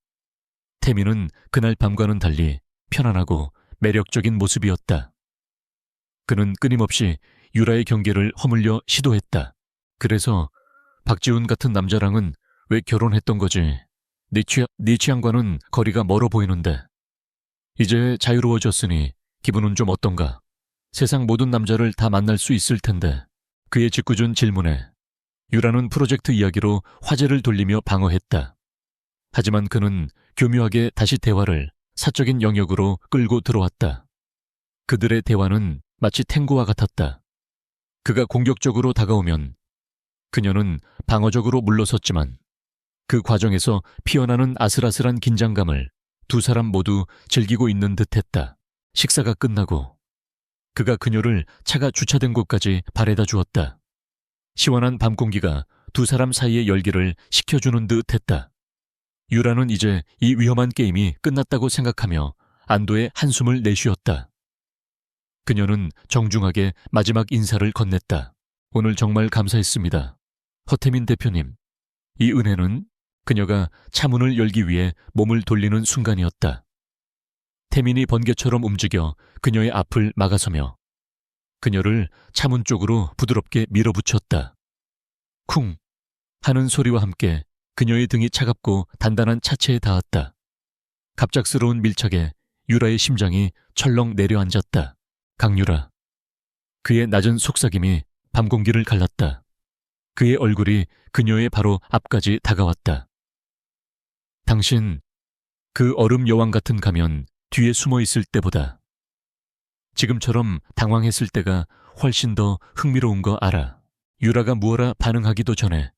태민은 그날 밤과는 달리 편안하고 매력적인 모습이었다. 그는 끊임없이 유라의 경계를 허물려 시도했다. 그래서 박지훈 같은 남자랑은 왜 결혼했던 거지? 네 취향과는 거리가 멀어 보이는데. 이제 자유로워졌으니 기분은 좀 어떤가? 세상 모든 남자를 다 만날 수 있을 텐데. 그의 짓궂은 질문에 유라는 프로젝트 이야기로 화제를 돌리며 방어했다. 하지만 그는 교묘하게 다시 대화를 사적인 영역으로 끌고 들어왔다. 그들의 대화는 마치 탱고와 같았다. 그가 공격적으로 다가오면 그녀는 방어적으로 물러섰지만 그 과정에서 피어나는 아슬아슬한 긴장감을 두 사람 모두 즐기고 있는 듯했다. 식사가 끝나고 그가 그녀를 차가 주차된 곳까지 바래다 주었다. 시원한 밤 공기가 두 사람 사이의 열기를 식혀주는 듯했다. 유라는 이제 이 위험한 게임이 끝났다고 생각하며 안도의 한숨을 내쉬었다. 그녀는 정중하게 마지막 인사를 건넸다. 오늘 정말 감사했습니다. 허태민 대표님. 이 은혜는 그녀가 차문을 열기 위해 몸을 돌리는 순간이었다. 태민이 번개처럼 움직여 그녀의 앞을 막아서며 그녀를 차문 쪽으로 부드럽게 밀어붙였다. 쿵 하는 소리와 함께 그녀의 등이 차갑고 단단한 차체에 닿았다. 갑작스러운 밀착에 유라의 심장이 철렁 내려앉았다. 강유라. 그의 낮은 속삭임이 밤 공기를 갈랐다. 그의 얼굴이 그녀의 바로 앞까지 다가왔다. 당신, 그 얼음 여왕 같은 가면 뒤에 숨어 있을 때보다 지금처럼 당황했을 때가 훨씬 더 흥미로운 거 알아. 유라가 무어라 반응하기도 전에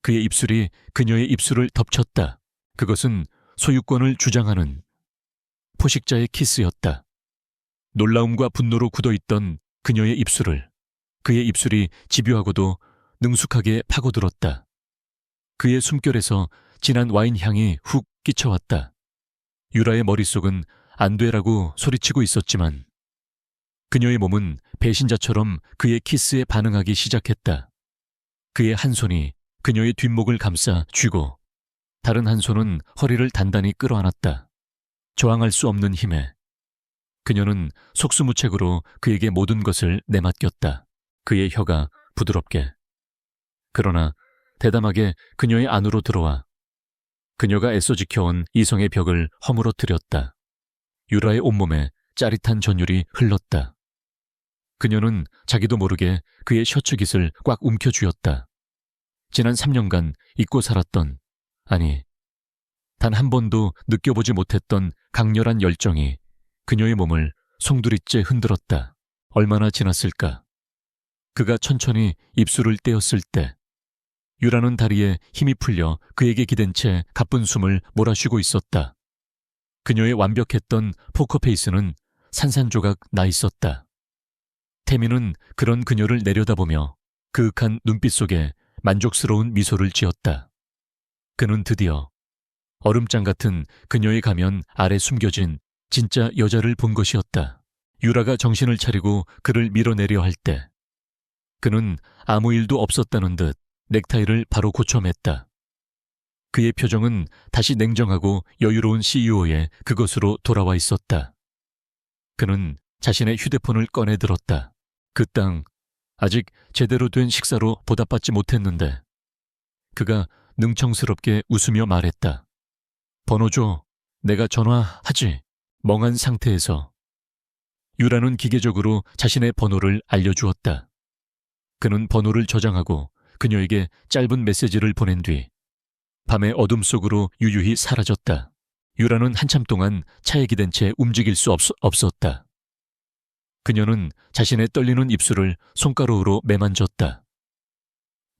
그의 입술이 그녀의 입술을 덮쳤다. 그것은 소유권을 주장하는 포식자의 키스였다. 놀라움과 분노로 굳어있던 그녀의 입술을 그의 입술이 집요하고도 능숙하게 파고들었다. 그의 숨결에서 진한 와인 향이 훅 끼쳐왔다. 유라의 머릿속은 안 되라고 소리치고 있었지만 그녀의 몸은 배신자처럼 그의 키스에 반응하기 시작했다. 그의 한 손이 그녀의 뒷목을 감싸 쥐고 다른 한 손은 허리를 단단히 끌어안았다. 저항할 수 없는 힘에 그녀는 속수무책으로 그에게 모든 것을 내맡겼다. 그의 혀가 부드럽게 그러나 대담하게 그녀의 안으로 들어와 그녀가 애써 지켜온 이성의 벽을 허물어뜨렸다. 유라의 온몸에 짜릿한 전율이 흘렀다. 그녀는 자기도 모르게 그의 셔츠 깃을 꽉 움켜쥐었다. 지난 3년간 잊고 살았던, 아니, 단 한 번도 느껴보지 못했던 강렬한 열정이 그녀의 몸을 송두리째 흔들었다. 얼마나 지났을까? 그가 천천히 입술을 떼었을 때 유라는 다리에 힘이 풀려 그에게 기댄 채 가쁜 숨을 몰아쉬고 있었다. 그녀의 완벽했던 포커페이스는 산산조각 나 있었다. 태미는 그런 그녀를 내려다보며 그윽한 눈빛 속에 만족스러운 미소를 지었다. 그는 드디어 얼음장 같은 그녀의 가면 아래 숨겨진 진짜 여자를 본 것이었다. 유라가 정신을 차리고 그를 밀어내려 할 때 그는 아무 일도 없었다는 듯 넥타이를 바로 고쳐맸다. 그의 표정은 다시 냉정하고 여유로운 CEO의 그것으로 돌아와 있었다. 그는 자신의 휴대폰을 꺼내 들었다. 그 땅 아직 제대로 된 식사로 보답받지 못했는데 그가 능청스럽게 웃으며 말했다. 번호 줘. 내가 전화하지. 멍한 상태에서 유라는 기계적으로 자신의 번호를 알려주었다. 그는 번호를 저장하고 그녀에게 짧은 메시지를 보낸 뒤 밤의 어둠 속으로 유유히 사라졌다. 유라는 한참 동안 차에 기댄 채 움직일 수 없었다. 그녀는 자신의 떨리는 입술을 손가락으로 매만졌다.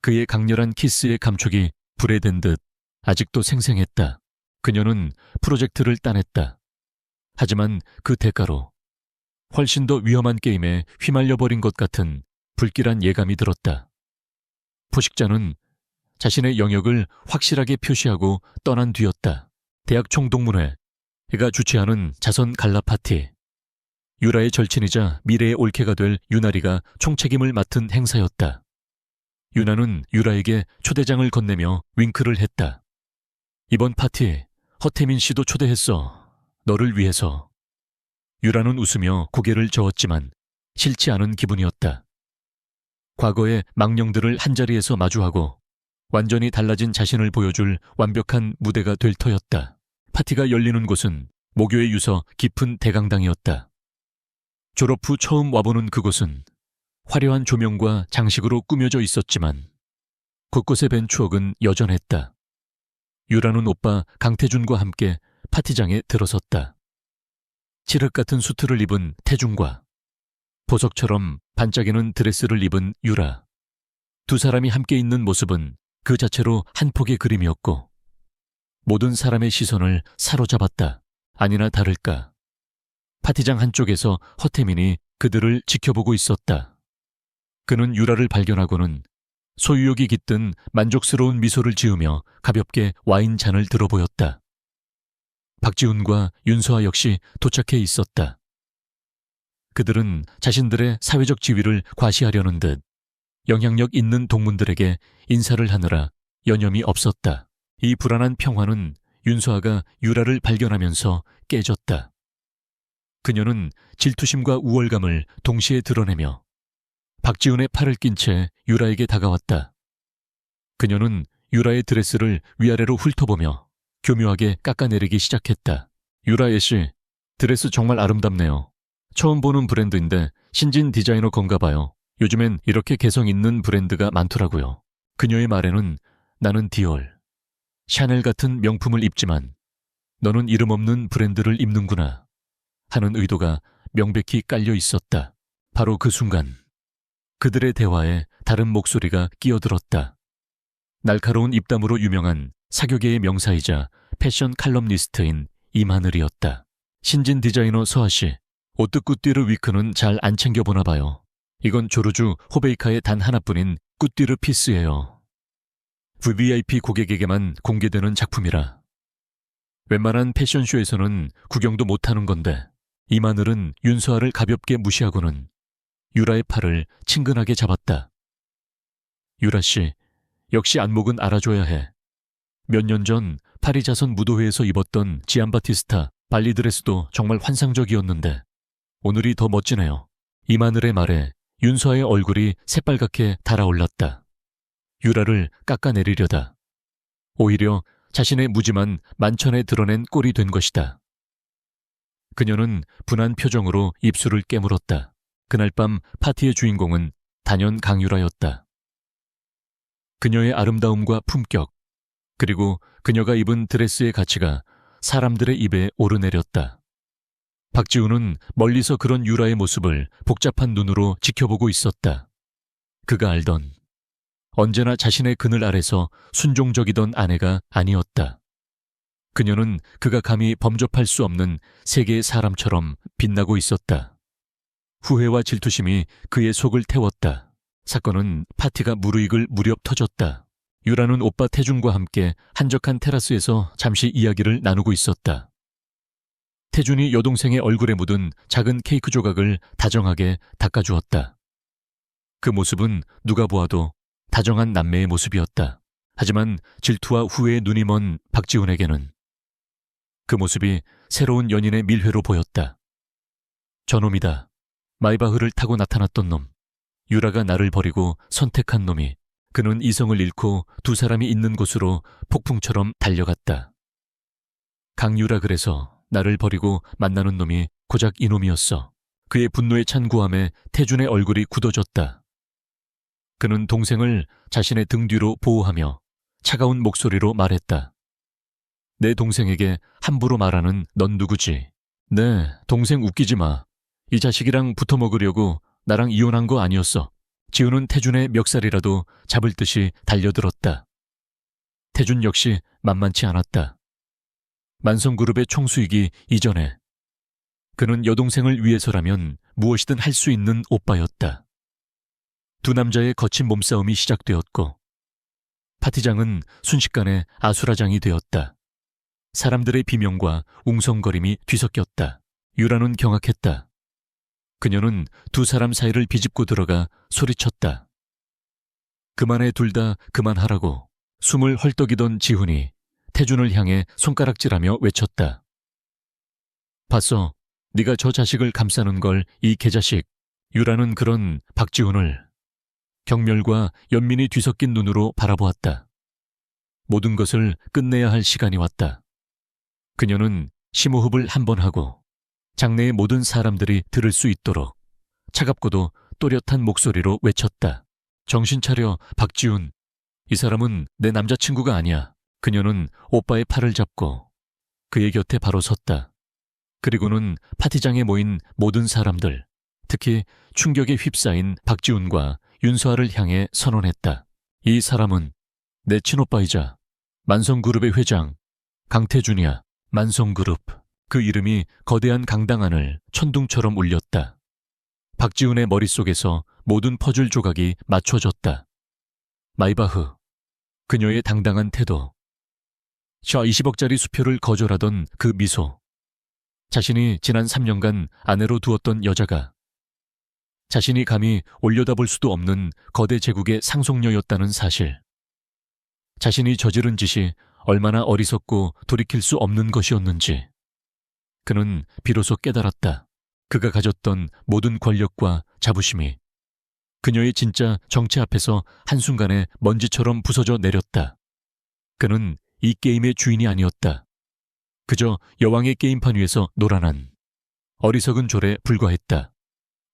그의 강렬한 키스의 감촉이 불에 댄 듯 아직도 생생했다. 그녀는 프로젝트를 따냈다. 하지만 그 대가로 훨씬 더 위험한 게임에 휘말려버린 것 같은 불길한 예감이 들었다. 포식자는 자신의 영역을 확실하게 표시하고 떠난 뒤였다. 대학 총동문회가 주최하는 자선 갈라 파티. 유라의 절친이자 미래의 올케가 될 유나리가 총책임을 맡은 행사였다. 유나는 유라에게 초대장을 건네며 윙크를 했다. 이번 파티 허태민 씨도 초대했어. 너를 위해서. 유라는 웃으며 고개를 저었지만 싫지 않은 기분이었다. 과거의 망령들을 한자리에서 마주하고 완전히 달라진 자신을 보여줄 완벽한 무대가 될 터였다. 파티가 열리는 곳은 모교의 유서 깊은 대강당이었다. 졸업 후 처음 와보는 그곳은 화려한 조명과 장식으로 꾸며져 있었지만 곳곳에 밴 추억은 여전했다. 유라는 오빠 강태준과 함께 파티장에 들어섰다. 칠흑 같은 수트를 입은 태준과 보석처럼 반짝이는 드레스를 입은 유라. 두 사람이 함께 있는 모습은 그 자체로 한 폭의 그림이었고 모든 사람의 시선을 사로잡았다. 아니나 다를까. 파티장 한쪽에서 허태민이 그들을 지켜보고 있었다. 그는 유라를 발견하고는 소유욕이 깃든 만족스러운 미소를 지으며 가볍게 와인 잔을 들어보였다. 박지훈과 윤서아 역시 도착해 있었다. 그들은 자신들의 사회적 지위를 과시하려는 듯 영향력 있는 동문들에게 인사를 하느라 여념이 없었다. 이 불안한 평화는 윤서아가 유라를 발견하면서 깨졌다. 그녀는 질투심과 우월감을 동시에 드러내며 박지훈의 팔을 낀 채 유라에게 다가왔다. 그녀는 유라의 드레스를 위아래로 훑어보며 교묘하게 깎아내리기 시작했다. 유라 애씨, 드레스 정말 아름답네요. 처음 보는 브랜드인데 신진 디자이너 건가 봐요. 요즘엔 이렇게 개성 있는 브랜드가 많더라고요. 그녀의 말에는 나는 디올, 샤넬 같은 명품을 입지만 너는 이름 없는 브랜드를 입는구나 하는 의도가 명백히 깔려 있었다. 바로 그 순간 그들의 대화에 다른 목소리가 끼어들었다. 날카로운 입담으로 유명한 사교계의 명사이자 패션 칼럼니스트인 임하늘이었다. 신진 디자이너 서아씨, 오뜨꾸띠르 위크는 잘 안 챙겨보나 봐요. 이건 조르주 호베이카의 단 하나뿐인 꾸띠르 피스예요. VVIP 고객에게만 공개되는 작품이라 웬만한 패션쇼에서는 구경도 못하는 건데 임하늘은 윤서아를 가볍게 무시하고는 유라의 팔을 친근하게 잡았다. 유라씨, 역시 안목은 알아줘야 해. 몇 년 전 파리 자선 무도회에서 입었던 지안바티스타 발리 드레스도 정말 환상적이었는데 오늘이 더 멋지네요. 임하늘의 말에 윤서아의 얼굴이 새빨갛게 달아올랐다. 유라를 깎아내리려다. 오히려 자신의 무지만 만천에 드러낸 꼴이 된 것이다. 그녀는 분한 표정으로 입술을 깨물었다. 그날 밤 파티의 주인공은 단연 강유라였다. 그녀의 아름다움과 품격, 그리고 그녀가 입은 드레스의 가치가 사람들의 입에 오르내렸다. 박지훈은 멀리서 그런 유라의 모습을 복잡한 눈으로 지켜보고 있었다. 그가 알던 언제나 자신의 그늘 아래서 순종적이던 아내가 아니었다. 그녀는 그가 감히 범접할 수 없는 세계의 사람처럼 빛나고 있었다. 후회와 질투심이 그의 속을 태웠다. 사건은 파티가 무르익을 무렵 터졌다. 유라는 오빠 태준과 함께 한적한 테라스에서 잠시 이야기를 나누고 있었다. 태준이 여동생의 얼굴에 묻은 작은 케이크 조각을 다정하게 닦아주었다. 그 모습은 누가 보아도 다정한 남매의 모습이었다. 하지만 질투와 후회의 눈이 먼 박지훈에게는 그 모습이 새로운 연인의 밀회로 보였다. 저놈이다. 마이바흐를 타고 나타났던 놈. 유라가 나를 버리고 선택한 놈이. 그는 이성을 잃고 두 사람이 있는 곳으로 폭풍처럼 달려갔다. 강유라 그래서 나를 버리고 만나는 놈이 고작 이놈이었어. 그의 분노에 찬 구함에 태준의 얼굴이 굳어졌다. 그는 동생을 자신의 등 뒤로 보호하며 차가운 목소리로 말했다. 내 동생에게 함부로 말하는 넌 누구지? 네, 동생 웃기지 마. 이 자식이랑 붙어 먹으려고 나랑 이혼한 거 아니었어. 지훈은 태준의 멱살이라도 잡을 듯이 달려들었다. 태준 역시 만만치 않았다. 만성그룹의 총수이기 이전에 그는 여동생을 위해서라면 무엇이든 할 수 있는 오빠였다. 두 남자의 거친 몸싸움이 시작되었고 파티장은 순식간에 아수라장이 되었다. 사람들의 비명과 웅성거림이 뒤섞였다. 유라는 경악했다. 그녀는 두 사람 사이를 비집고 들어가 소리쳤다. 그만해 둘 다 그만하라고. 숨을 헐떡이던 지훈이 태준을 향해 손가락질하며 외쳤다. 봤어. 네가 저 자식을 감싸는 걸 이 개자식. 유라는 그런 박지훈을 경멸과 연민이 뒤섞인 눈으로 바라보았다. 모든 것을 끝내야 할 시간이 왔다. 그녀는 심호흡을 한 번 하고 장내의 모든 사람들이 들을 수 있도록 차갑고도 또렷한 목소리로 외쳤다. 정신 차려, 박지훈. 이 사람은 내 남자친구가 아니야. 그녀는 오빠의 팔을 잡고 그의 곁에 바로 섰다. 그리고는 파티장에 모인 모든 사람들, 특히 충격에 휩싸인 박지훈과 윤서아를 향해 선언했다. 이 사람은 내 친오빠이자 만성그룹의 회장 강태준이야. 만성그룹. 그 이름이 거대한 강당안을 천둥처럼 울렸다. 박지훈의 머릿속에서 모든 퍼즐 조각이 맞춰졌다. 마이바흐. 그녀의 당당한 태도. 저 20억짜리 수표를 거절하던 그 미소. 자신이 지난 3년간 아내로 두었던 여자가 자신이 감히 올려다볼 수도 없는 거대 제국의 상속녀였다는 사실. 자신이 저지른 짓이 얼마나 어리석고 돌이킬 수 없는 것이었는지. 그는 비로소 깨달았다. 그가 가졌던 모든 권력과 자부심이 그녀의 진짜 정체 앞에서 한순간에 먼지처럼 부서져 내렸다. 그는 이 게임의 주인이 아니었다. 그저 여왕의 게임판 위에서 놀아난 어리석은 졸에 불과했다.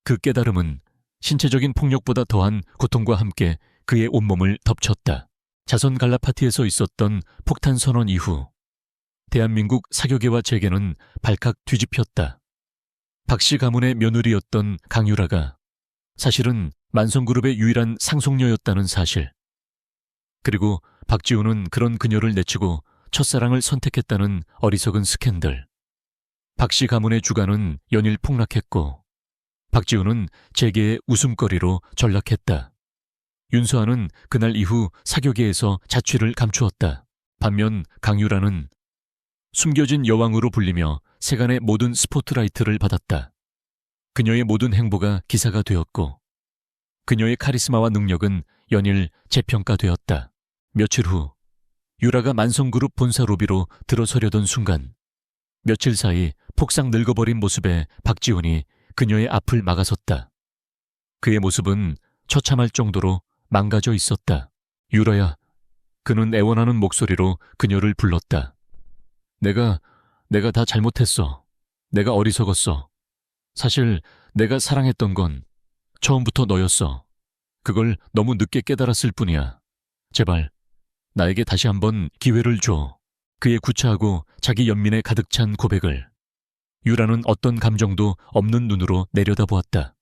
그 깨달음은 신체적인 폭력보다 더한 고통과 함께 그의 온몸을 덮쳤다. 자선 갈라 파티에서 있었던 폭탄 선언 이후 대한민국 사교계와 재계는 발칵 뒤집혔다. 박씨 가문의 며느리였던 강유라가 사실은 만성그룹의 유일한 상속녀였다는 사실. 그리고 박지훈은 그런 그녀를 내치고 첫사랑을 선택했다는 어리석은 스캔들. 박씨 가문의 주가는 연일 폭락했고 박지훈은 재계의 웃음거리로 전락했다. 윤서아는 그날 이후 사교계에서 자취를 감추었다. 반면 강유라는 숨겨진 여왕으로 불리며 세간의 모든 스포트라이트를 받았다. 그녀의 모든 행보가 기사가 되었고 그녀의 카리스마와 능력은 연일 재평가되었다. 며칠 후 유라가 만성그룹 본사 로비로 들어서려던 순간 며칠 사이 폭삭 늙어버린 모습의 박지훈이 그녀의 앞을 막아섰다. 그의 모습은 처참할 정도로 망가져 있었다. 유라야. 그는 애원하는 목소리로 그녀를 불렀다. 내가 다 잘못했어. 내가 어리석었어. 사실 내가 사랑했던 건 처음부터 너였어. 그걸 너무 늦게 깨달았을 뿐이야. 제발 나에게 다시 한번 기회를 줘. 그의 구차하고 자기 연민에 가득 찬 고백을 유라는 어떤 감정도 없는 눈으로 내려다보았다.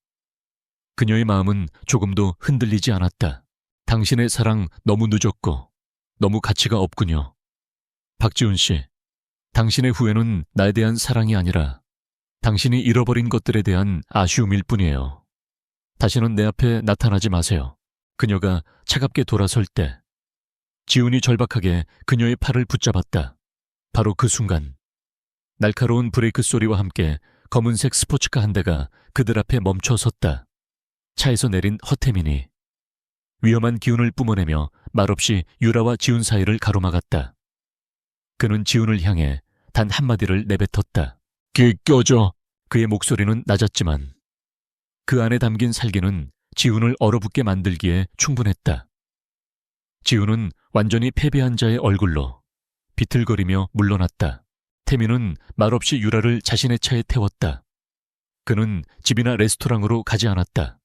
그녀의 마음은 조금도 흔들리지 않았다. 당신의 사랑 너무 늦었고 너무 가치가 없군요. 박지훈 씨, 당신의 후회는 나에 대한 사랑이 아니라 당신이 잃어버린 것들에 대한 아쉬움일 뿐이에요. 다시는 내 앞에 나타나지 마세요. 그녀가 차갑게 돌아설 때 지훈이 절박하게 그녀의 팔을 붙잡았다. 바로 그 순간 날카로운 브레이크 소리와 함께 검은색 스포츠카 한 대가 그들 앞에 멈춰 섰다. 차에서 내린 허태민이 위험한 기운을 뿜어내며 말없이 유라와 지훈 사이를 가로막았다. 그는 지훈을 향해 단 한마디를 내뱉었다. 꺼져. 그의 목소리는 낮았지만 그 안에 담긴 살기는 지훈을 얼어붙게 만들기에 충분했다. 지훈은 완전히 패배한 자의 얼굴로 비틀거리며 물러났다. 태민은 말없이 유라를 자신의 차에 태웠다. 그는 집이나 레스토랑으로 가지 않았다.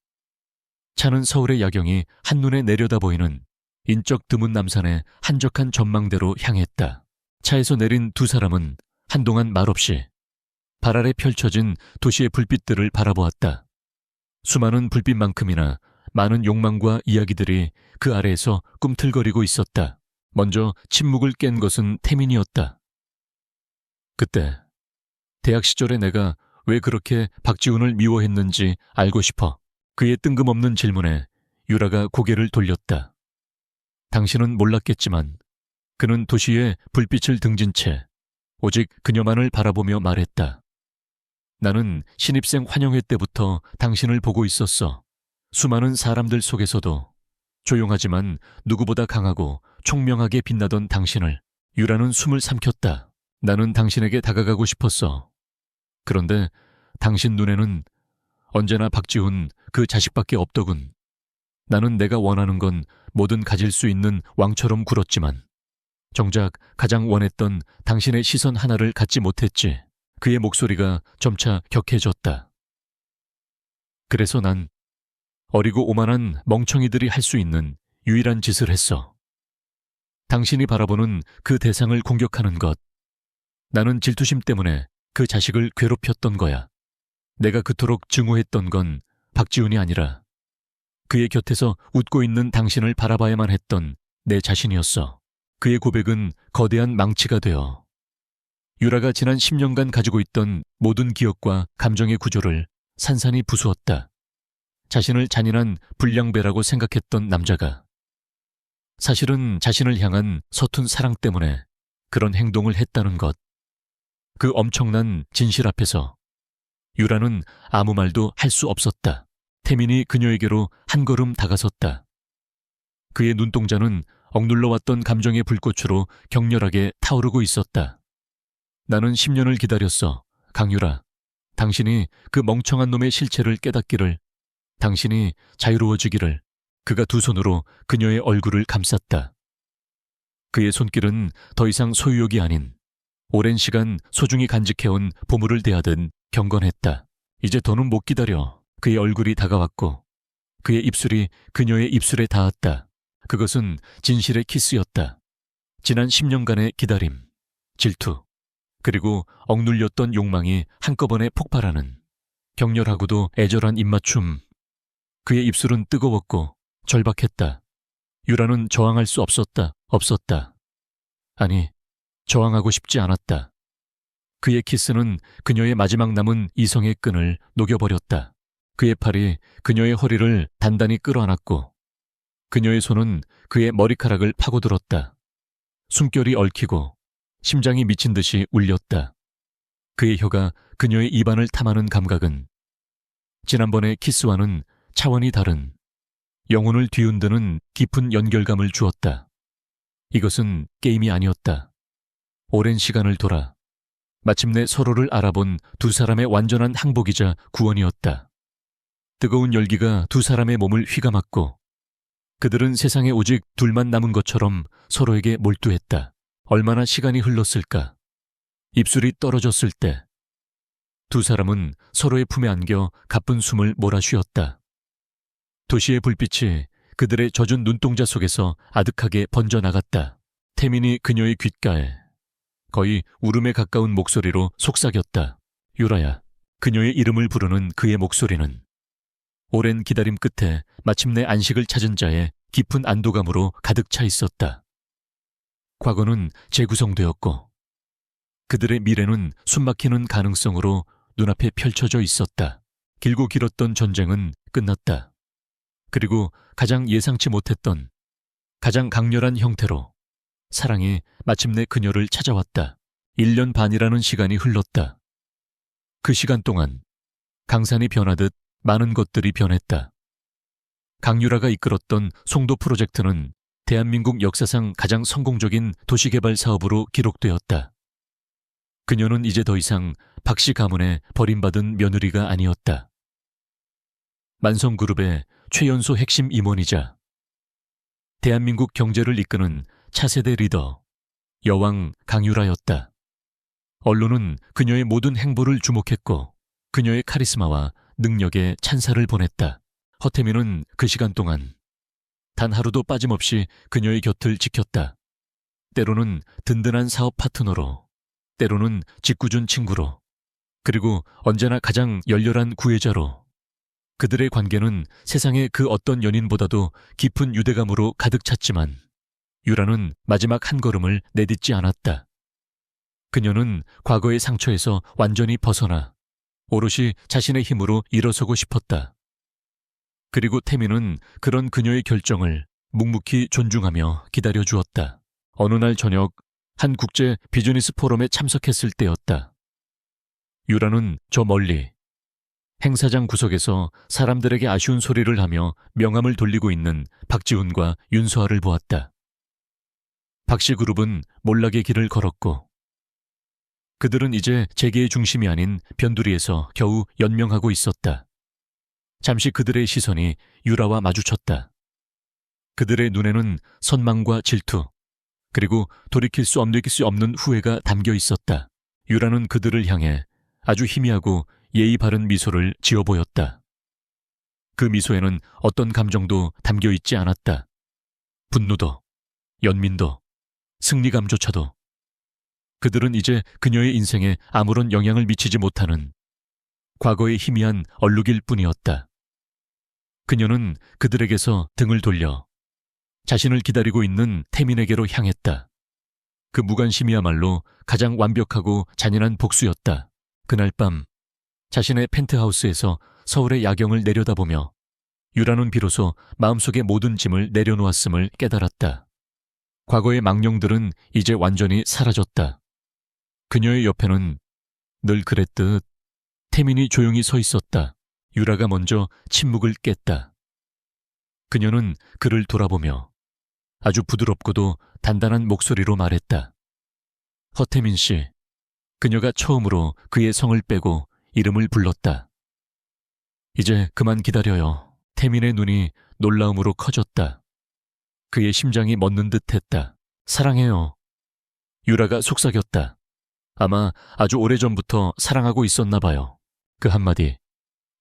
차는 서울의 야경이 한눈에 내려다 보이는 인적 드문 남산의 한적한 전망대로 향했다. 차에서 내린 두 사람은 한동안 말없이 발 아래 펼쳐진 도시의 불빛들을 바라보았다. 수많은 불빛만큼이나 많은 욕망과 이야기들이 그 아래에서 꿈틀거리고 있었다. 먼저 침묵을 깬 것은 태민이었다. 그때 대학 시절에 내가 왜 그렇게 박지훈을 미워했는지 알고 싶어. 그의 뜬금없는 질문에 유라가 고개를 돌렸다. 당신은 몰랐겠지만 그는 도시의 불빛을 등진 채 오직 그녀만을 바라보며 말했다. 나는 신입생 환영회 때부터 당신을 보고 있었어. 수많은 사람들 속에서도 조용하지만 누구보다 강하고 총명하게 빛나던 당신을. 유라는 숨을 삼켰다. 나는 당신에게 다가가고 싶었어. 그런데 당신 눈에는 언제나 박지훈 그 자식밖에 없더군. 나는 내가 원하는 건 뭐든 가질 수 있는 왕처럼 굴었지만 정작 가장 원했던 당신의 시선 하나를 갖지 못했지. 그의 목소리가 점차 격해졌다. 그래서 난 어리고 오만한 멍청이들이 할 수 있는 유일한 짓을 했어. 당신이 바라보는 그 대상을 공격하는 것. 나는 질투심 때문에 그 자식을 괴롭혔던 거야. 내가 그토록 증오했던 건 박지훈이 아니라 그의 곁에서 웃고 있는 당신을 바라봐야만 했던 내 자신이었어. 그의 고백은 거대한 망치가 되어 유라가 지난 10년간 가지고 있던 모든 기억과 감정의 구조를 산산이 부수었다. 자신을 잔인한 불량배라고 생각했던 남자가 사실은 자신을 향한 서툰 사랑 때문에 그런 행동을 했다는 것. 그 엄청난 진실 앞에서 유라는 아무 말도 할 수 없었다. 태민이 그녀에게로 한 걸음 다가섰다. 그의 눈동자는 억눌러왔던 감정의 불꽃으로 격렬하게 타오르고 있었다. 나는 10년을 기다렸어. 강유라, 당신이 그 멍청한 놈의 실체를 깨닫기를, 당신이 자유로워지기를. 그가 두 손으로 그녀의 얼굴을 감쌌다. 그의 손길은 더 이상 소유욕이 아닌 오랜 시간 소중히 간직해온 보물을 대하듯 경건했다. 이제 더는 못 기다려. 그의 얼굴이 다가왔고 그의 입술이 그녀의 입술에 닿았다. 그것은 진실의 키스였다. 지난 10년간의 기다림, 질투, 그리고 억눌렸던 욕망이 한꺼번에 폭발하는 격렬하고도 애절한 입맞춤. 그의 입술은 뜨거웠고 절박했다. 유라는 저항할 수 없었다. 아니, 저항하고 싶지 않았다. 그의 키스는 그녀의 마지막 남은 이성의 끈을 녹여버렸다. 그의 팔이 그녀의 허리를 단단히 끌어안았고 그녀의 손은 그의 머리카락을 파고들었다. 숨결이 얽히고 심장이 미친 듯이 울렸다. 그의 혀가 그녀의 입안을 탐하는 감각은 지난번의 키스와는 차원이 다른 영혼을 뒤흔드는 깊은 연결감을 주었다. 이것은 게임이 아니었다. 오랜 시간을 돌아 마침내 서로를 알아본 두 사람의 완전한 항복이자 구원이었다. 뜨거운 열기가 두 사람의 몸을 휘감았고 그들은 세상에 오직 둘만 남은 것처럼 서로에게 몰두했다. 얼마나 시간이 흘렀을까? 입술이 떨어졌을 때 두 사람은 서로의 품에 안겨 가쁜 숨을 몰아쉬었다. 도시의 불빛이 그들의 젖은 눈동자 속에서 아득하게 번져나갔다. 태민이 그녀의 귓가에 거의 울음에 가까운 목소리로 속삭였다. 유라야. 그녀의 이름을 부르는 그의 목소리는 오랜 기다림 끝에 마침내 안식을 찾은 자의 깊은 안도감으로 가득 차 있었다. 과거는 재구성되었고 그들의 미래는 숨막히는 가능성으로 눈앞에 펼쳐져 있었다. 길고 길었던 전쟁은 끝났다. 그리고 가장 예상치 못했던 가장 강렬한 형태로 사랑이 마침내 그녀를 찾아왔다. 1년 반이라는 시간이 흘렀다. 그 시간 동안 강산이 변하듯 많은 것들이 변했다. 강유라가 이끌었던 송도 프로젝트는 대한민국 역사상 가장 성공적인 도시개발 사업으로 기록되었다. 그녀는 이제 더 이상 박씨 가문에 버림받은 며느리가 아니었다. 만성그룹의 최연소 핵심 임원이자 대한민국 경제를 이끄는 차세대 리더, 여왕 강유라였다. 언론은 그녀의 모든 행보를 주목했고 그녀의 카리스마와 능력에 찬사를 보냈다. 허태민은 그 시간 동안 단 하루도 빠짐없이 그녀의 곁을 지켰다. 때로는 든든한 사업 파트너로, 때로는 짓궂은 친구로, 그리고 언제나 가장 열렬한 구애자로 그들의 관계는 세상의 그 어떤 연인보다도 깊은 유대감으로 가득 찼지만 유라는 마지막 한 걸음을 내딛지 않았다. 그녀는 과거의 상처에서 완전히 벗어나 오롯이 자신의 힘으로 일어서고 싶었다. 그리고 태민은 그런 그녀의 결정을 묵묵히 존중하며 기다려주었다. 어느 날 저녁 한 국제 비즈니스 포럼에 참석했을 때였다. 유라는 저 멀리 행사장 구석에서 사람들에게 아쉬운 소리를 하며 명함을 돌리고 있는 박지훈과 윤서아를 보았다. 박씨 그룹은 몰락의 길을 걸었고 그들은 이제 재계의 중심이 아닌 변두리에서 겨우 연명하고 있었다. 잠시 그들의 시선이 유라와 마주쳤다. 그들의 눈에는 선망과 질투, 그리고 돌이킬 수 없는 후회가 담겨 있었다. 유라는 그들을 향해 아주 희미하고 예의 바른 미소를 지어 보였다. 그 미소에는 어떤 감정도 담겨 있지 않았다. 분노도, 연민도, 승리감조차도. 그들은 이제 그녀의 인생에 아무런 영향을 미치지 못하는 과거의 희미한 얼룩일 뿐이었다. 그녀는 그들에게서 등을 돌려 자신을 기다리고 있는 태민에게로 향했다. 그 무관심이야말로 가장 완벽하고 잔인한 복수였다. 그날 밤 자신의 펜트하우스에서 서울의 야경을 내려다보며 유라는 비로소 마음속의 모든 짐을 내려놓았음을 깨달았다. 과거의 망령들은 이제 완전히 사라졌다. 그녀의 옆에는 늘 그랬듯 태민이 조용히 서 있었다. 유라가 먼저 침묵을 깼다. 그녀는 그를 돌아보며 아주 부드럽고도 단단한 목소리로 말했다. 허태민 씨. 그녀가 처음으로 그의 성을 빼고 이름을 불렀다. 이제 그만 기다려요. 태민의 눈이 놀라움으로 커졌다. 그의 심장이 멎는 듯했다. 사랑해요. 유라가 속삭였다. 아마 아주 오래전부터 사랑하고 있었나 봐요. 그 한마디.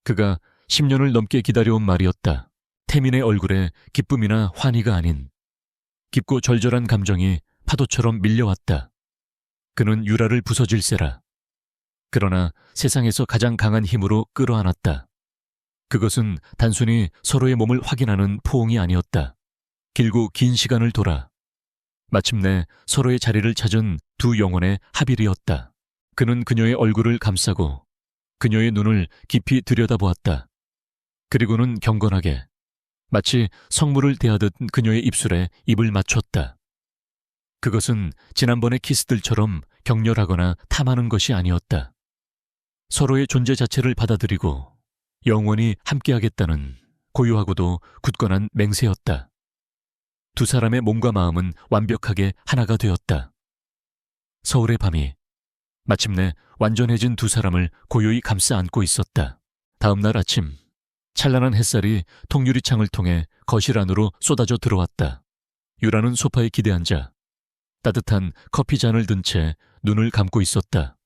그가 10년을 넘게 기다려온 말이었다. 태민의 얼굴에 기쁨이나 환희가 아닌 깊고 절절한 감정이 파도처럼 밀려왔다. 그는 유라를 부서질세라. 그러나 세상에서 가장 강한 힘으로 끌어안았다. 그것은 단순히 서로의 몸을 확인하는 포옹이 아니었다. 길고 긴 시간을 돌아 마침내 서로의 자리를 찾은 두 영혼의 합일이었다. 그는 그녀의 얼굴을 감싸고 그녀의 눈을 깊이 들여다보았다. 그리고는 경건하게 마치 성물을 대하듯 그녀의 입술에 입을 맞췄다. 그것은 지난번의 키스들처럼 격렬하거나 탐하는 것이 아니었다. 서로의 존재 자체를 받아들이고 영원히 함께하겠다는 고요하고도 굳건한 맹세였다. 두 사람의 몸과 마음은 완벽하게 하나가 되었다. 서울의 밤이 마침내 완전해진 두 사람을 고요히 감싸 안고 있었다. 다음 날 아침 찬란한 햇살이 통유리창을 통해 거실 안으로 쏟아져 들어왔다. 유라는 소파에 기대앉아 따뜻한 커피 잔을 든 채 눈을 감고 있었다.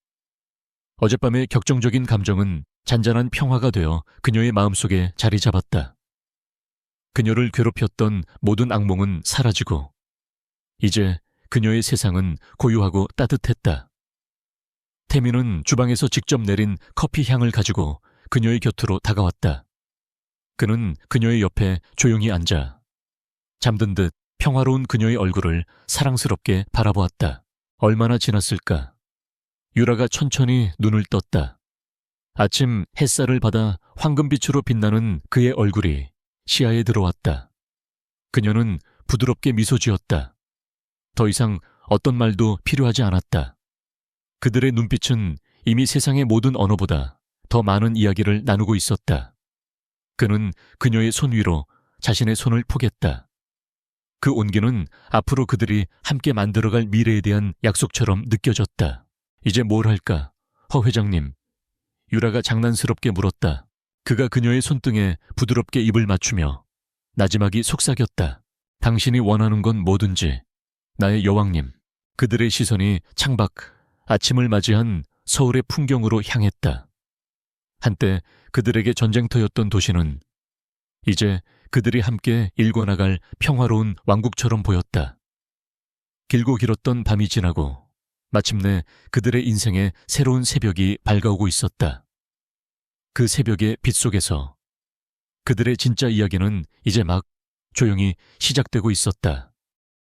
어젯밤의 격정적인 감정은 잔잔한 평화가 되어 그녀의 마음속에 자리 잡았다. 그녀를 괴롭혔던 모든 악몽은 사라지고 이제 그녀의 세상은 고요하고 따뜻했다. 태민은 주방에서 직접 내린 커피 향을 가지고 그녀의 곁으로 다가왔다. 그는 그녀의 옆에 조용히 앉아 잠든 듯 평화로운 그녀의 얼굴을 사랑스럽게 바라보았다. 얼마나 지났을까? 유라가 천천히 눈을 떴다. 아침 햇살을 받아 황금빛으로 빛나는 그의 얼굴이 시야에 들어왔다. 그녀는 부드럽게 미소 지었다. 더 이상 어떤 말도 필요하지 않았다. 그들의 눈빛은 이미 세상의 모든 언어보다 더 많은 이야기를 나누고 있었다. 그는 그녀의 손 위로 자신의 손을 포겠다. 그 온기는 앞으로 그들이 함께 만들어갈 미래에 대한 약속처럼 느껴졌다. 이제 뭘 할까? 허 회장님. 유라가 장난스럽게 물었다. 그가 그녀의 손등에 부드럽게 입을 맞추며 나지막이 속삭였다. 당신이 원하는 건 뭐든지, 나의 여왕님. 그들의 시선이 창밖 아침을 맞이한 서울의 풍경으로 향했다. 한때 그들에게 전쟁터였던 도시는 이제 그들이 함께 일궈나갈 평화로운 왕국처럼 보였다. 길고 길었던 밤이 지나고 마침내 그들의 인생에 새로운 새벽이 밝아오고 있었다. 그 새벽의 빛 속에서 그들의 진짜 이야기는 이제 막 조용히 시작되고 있었다.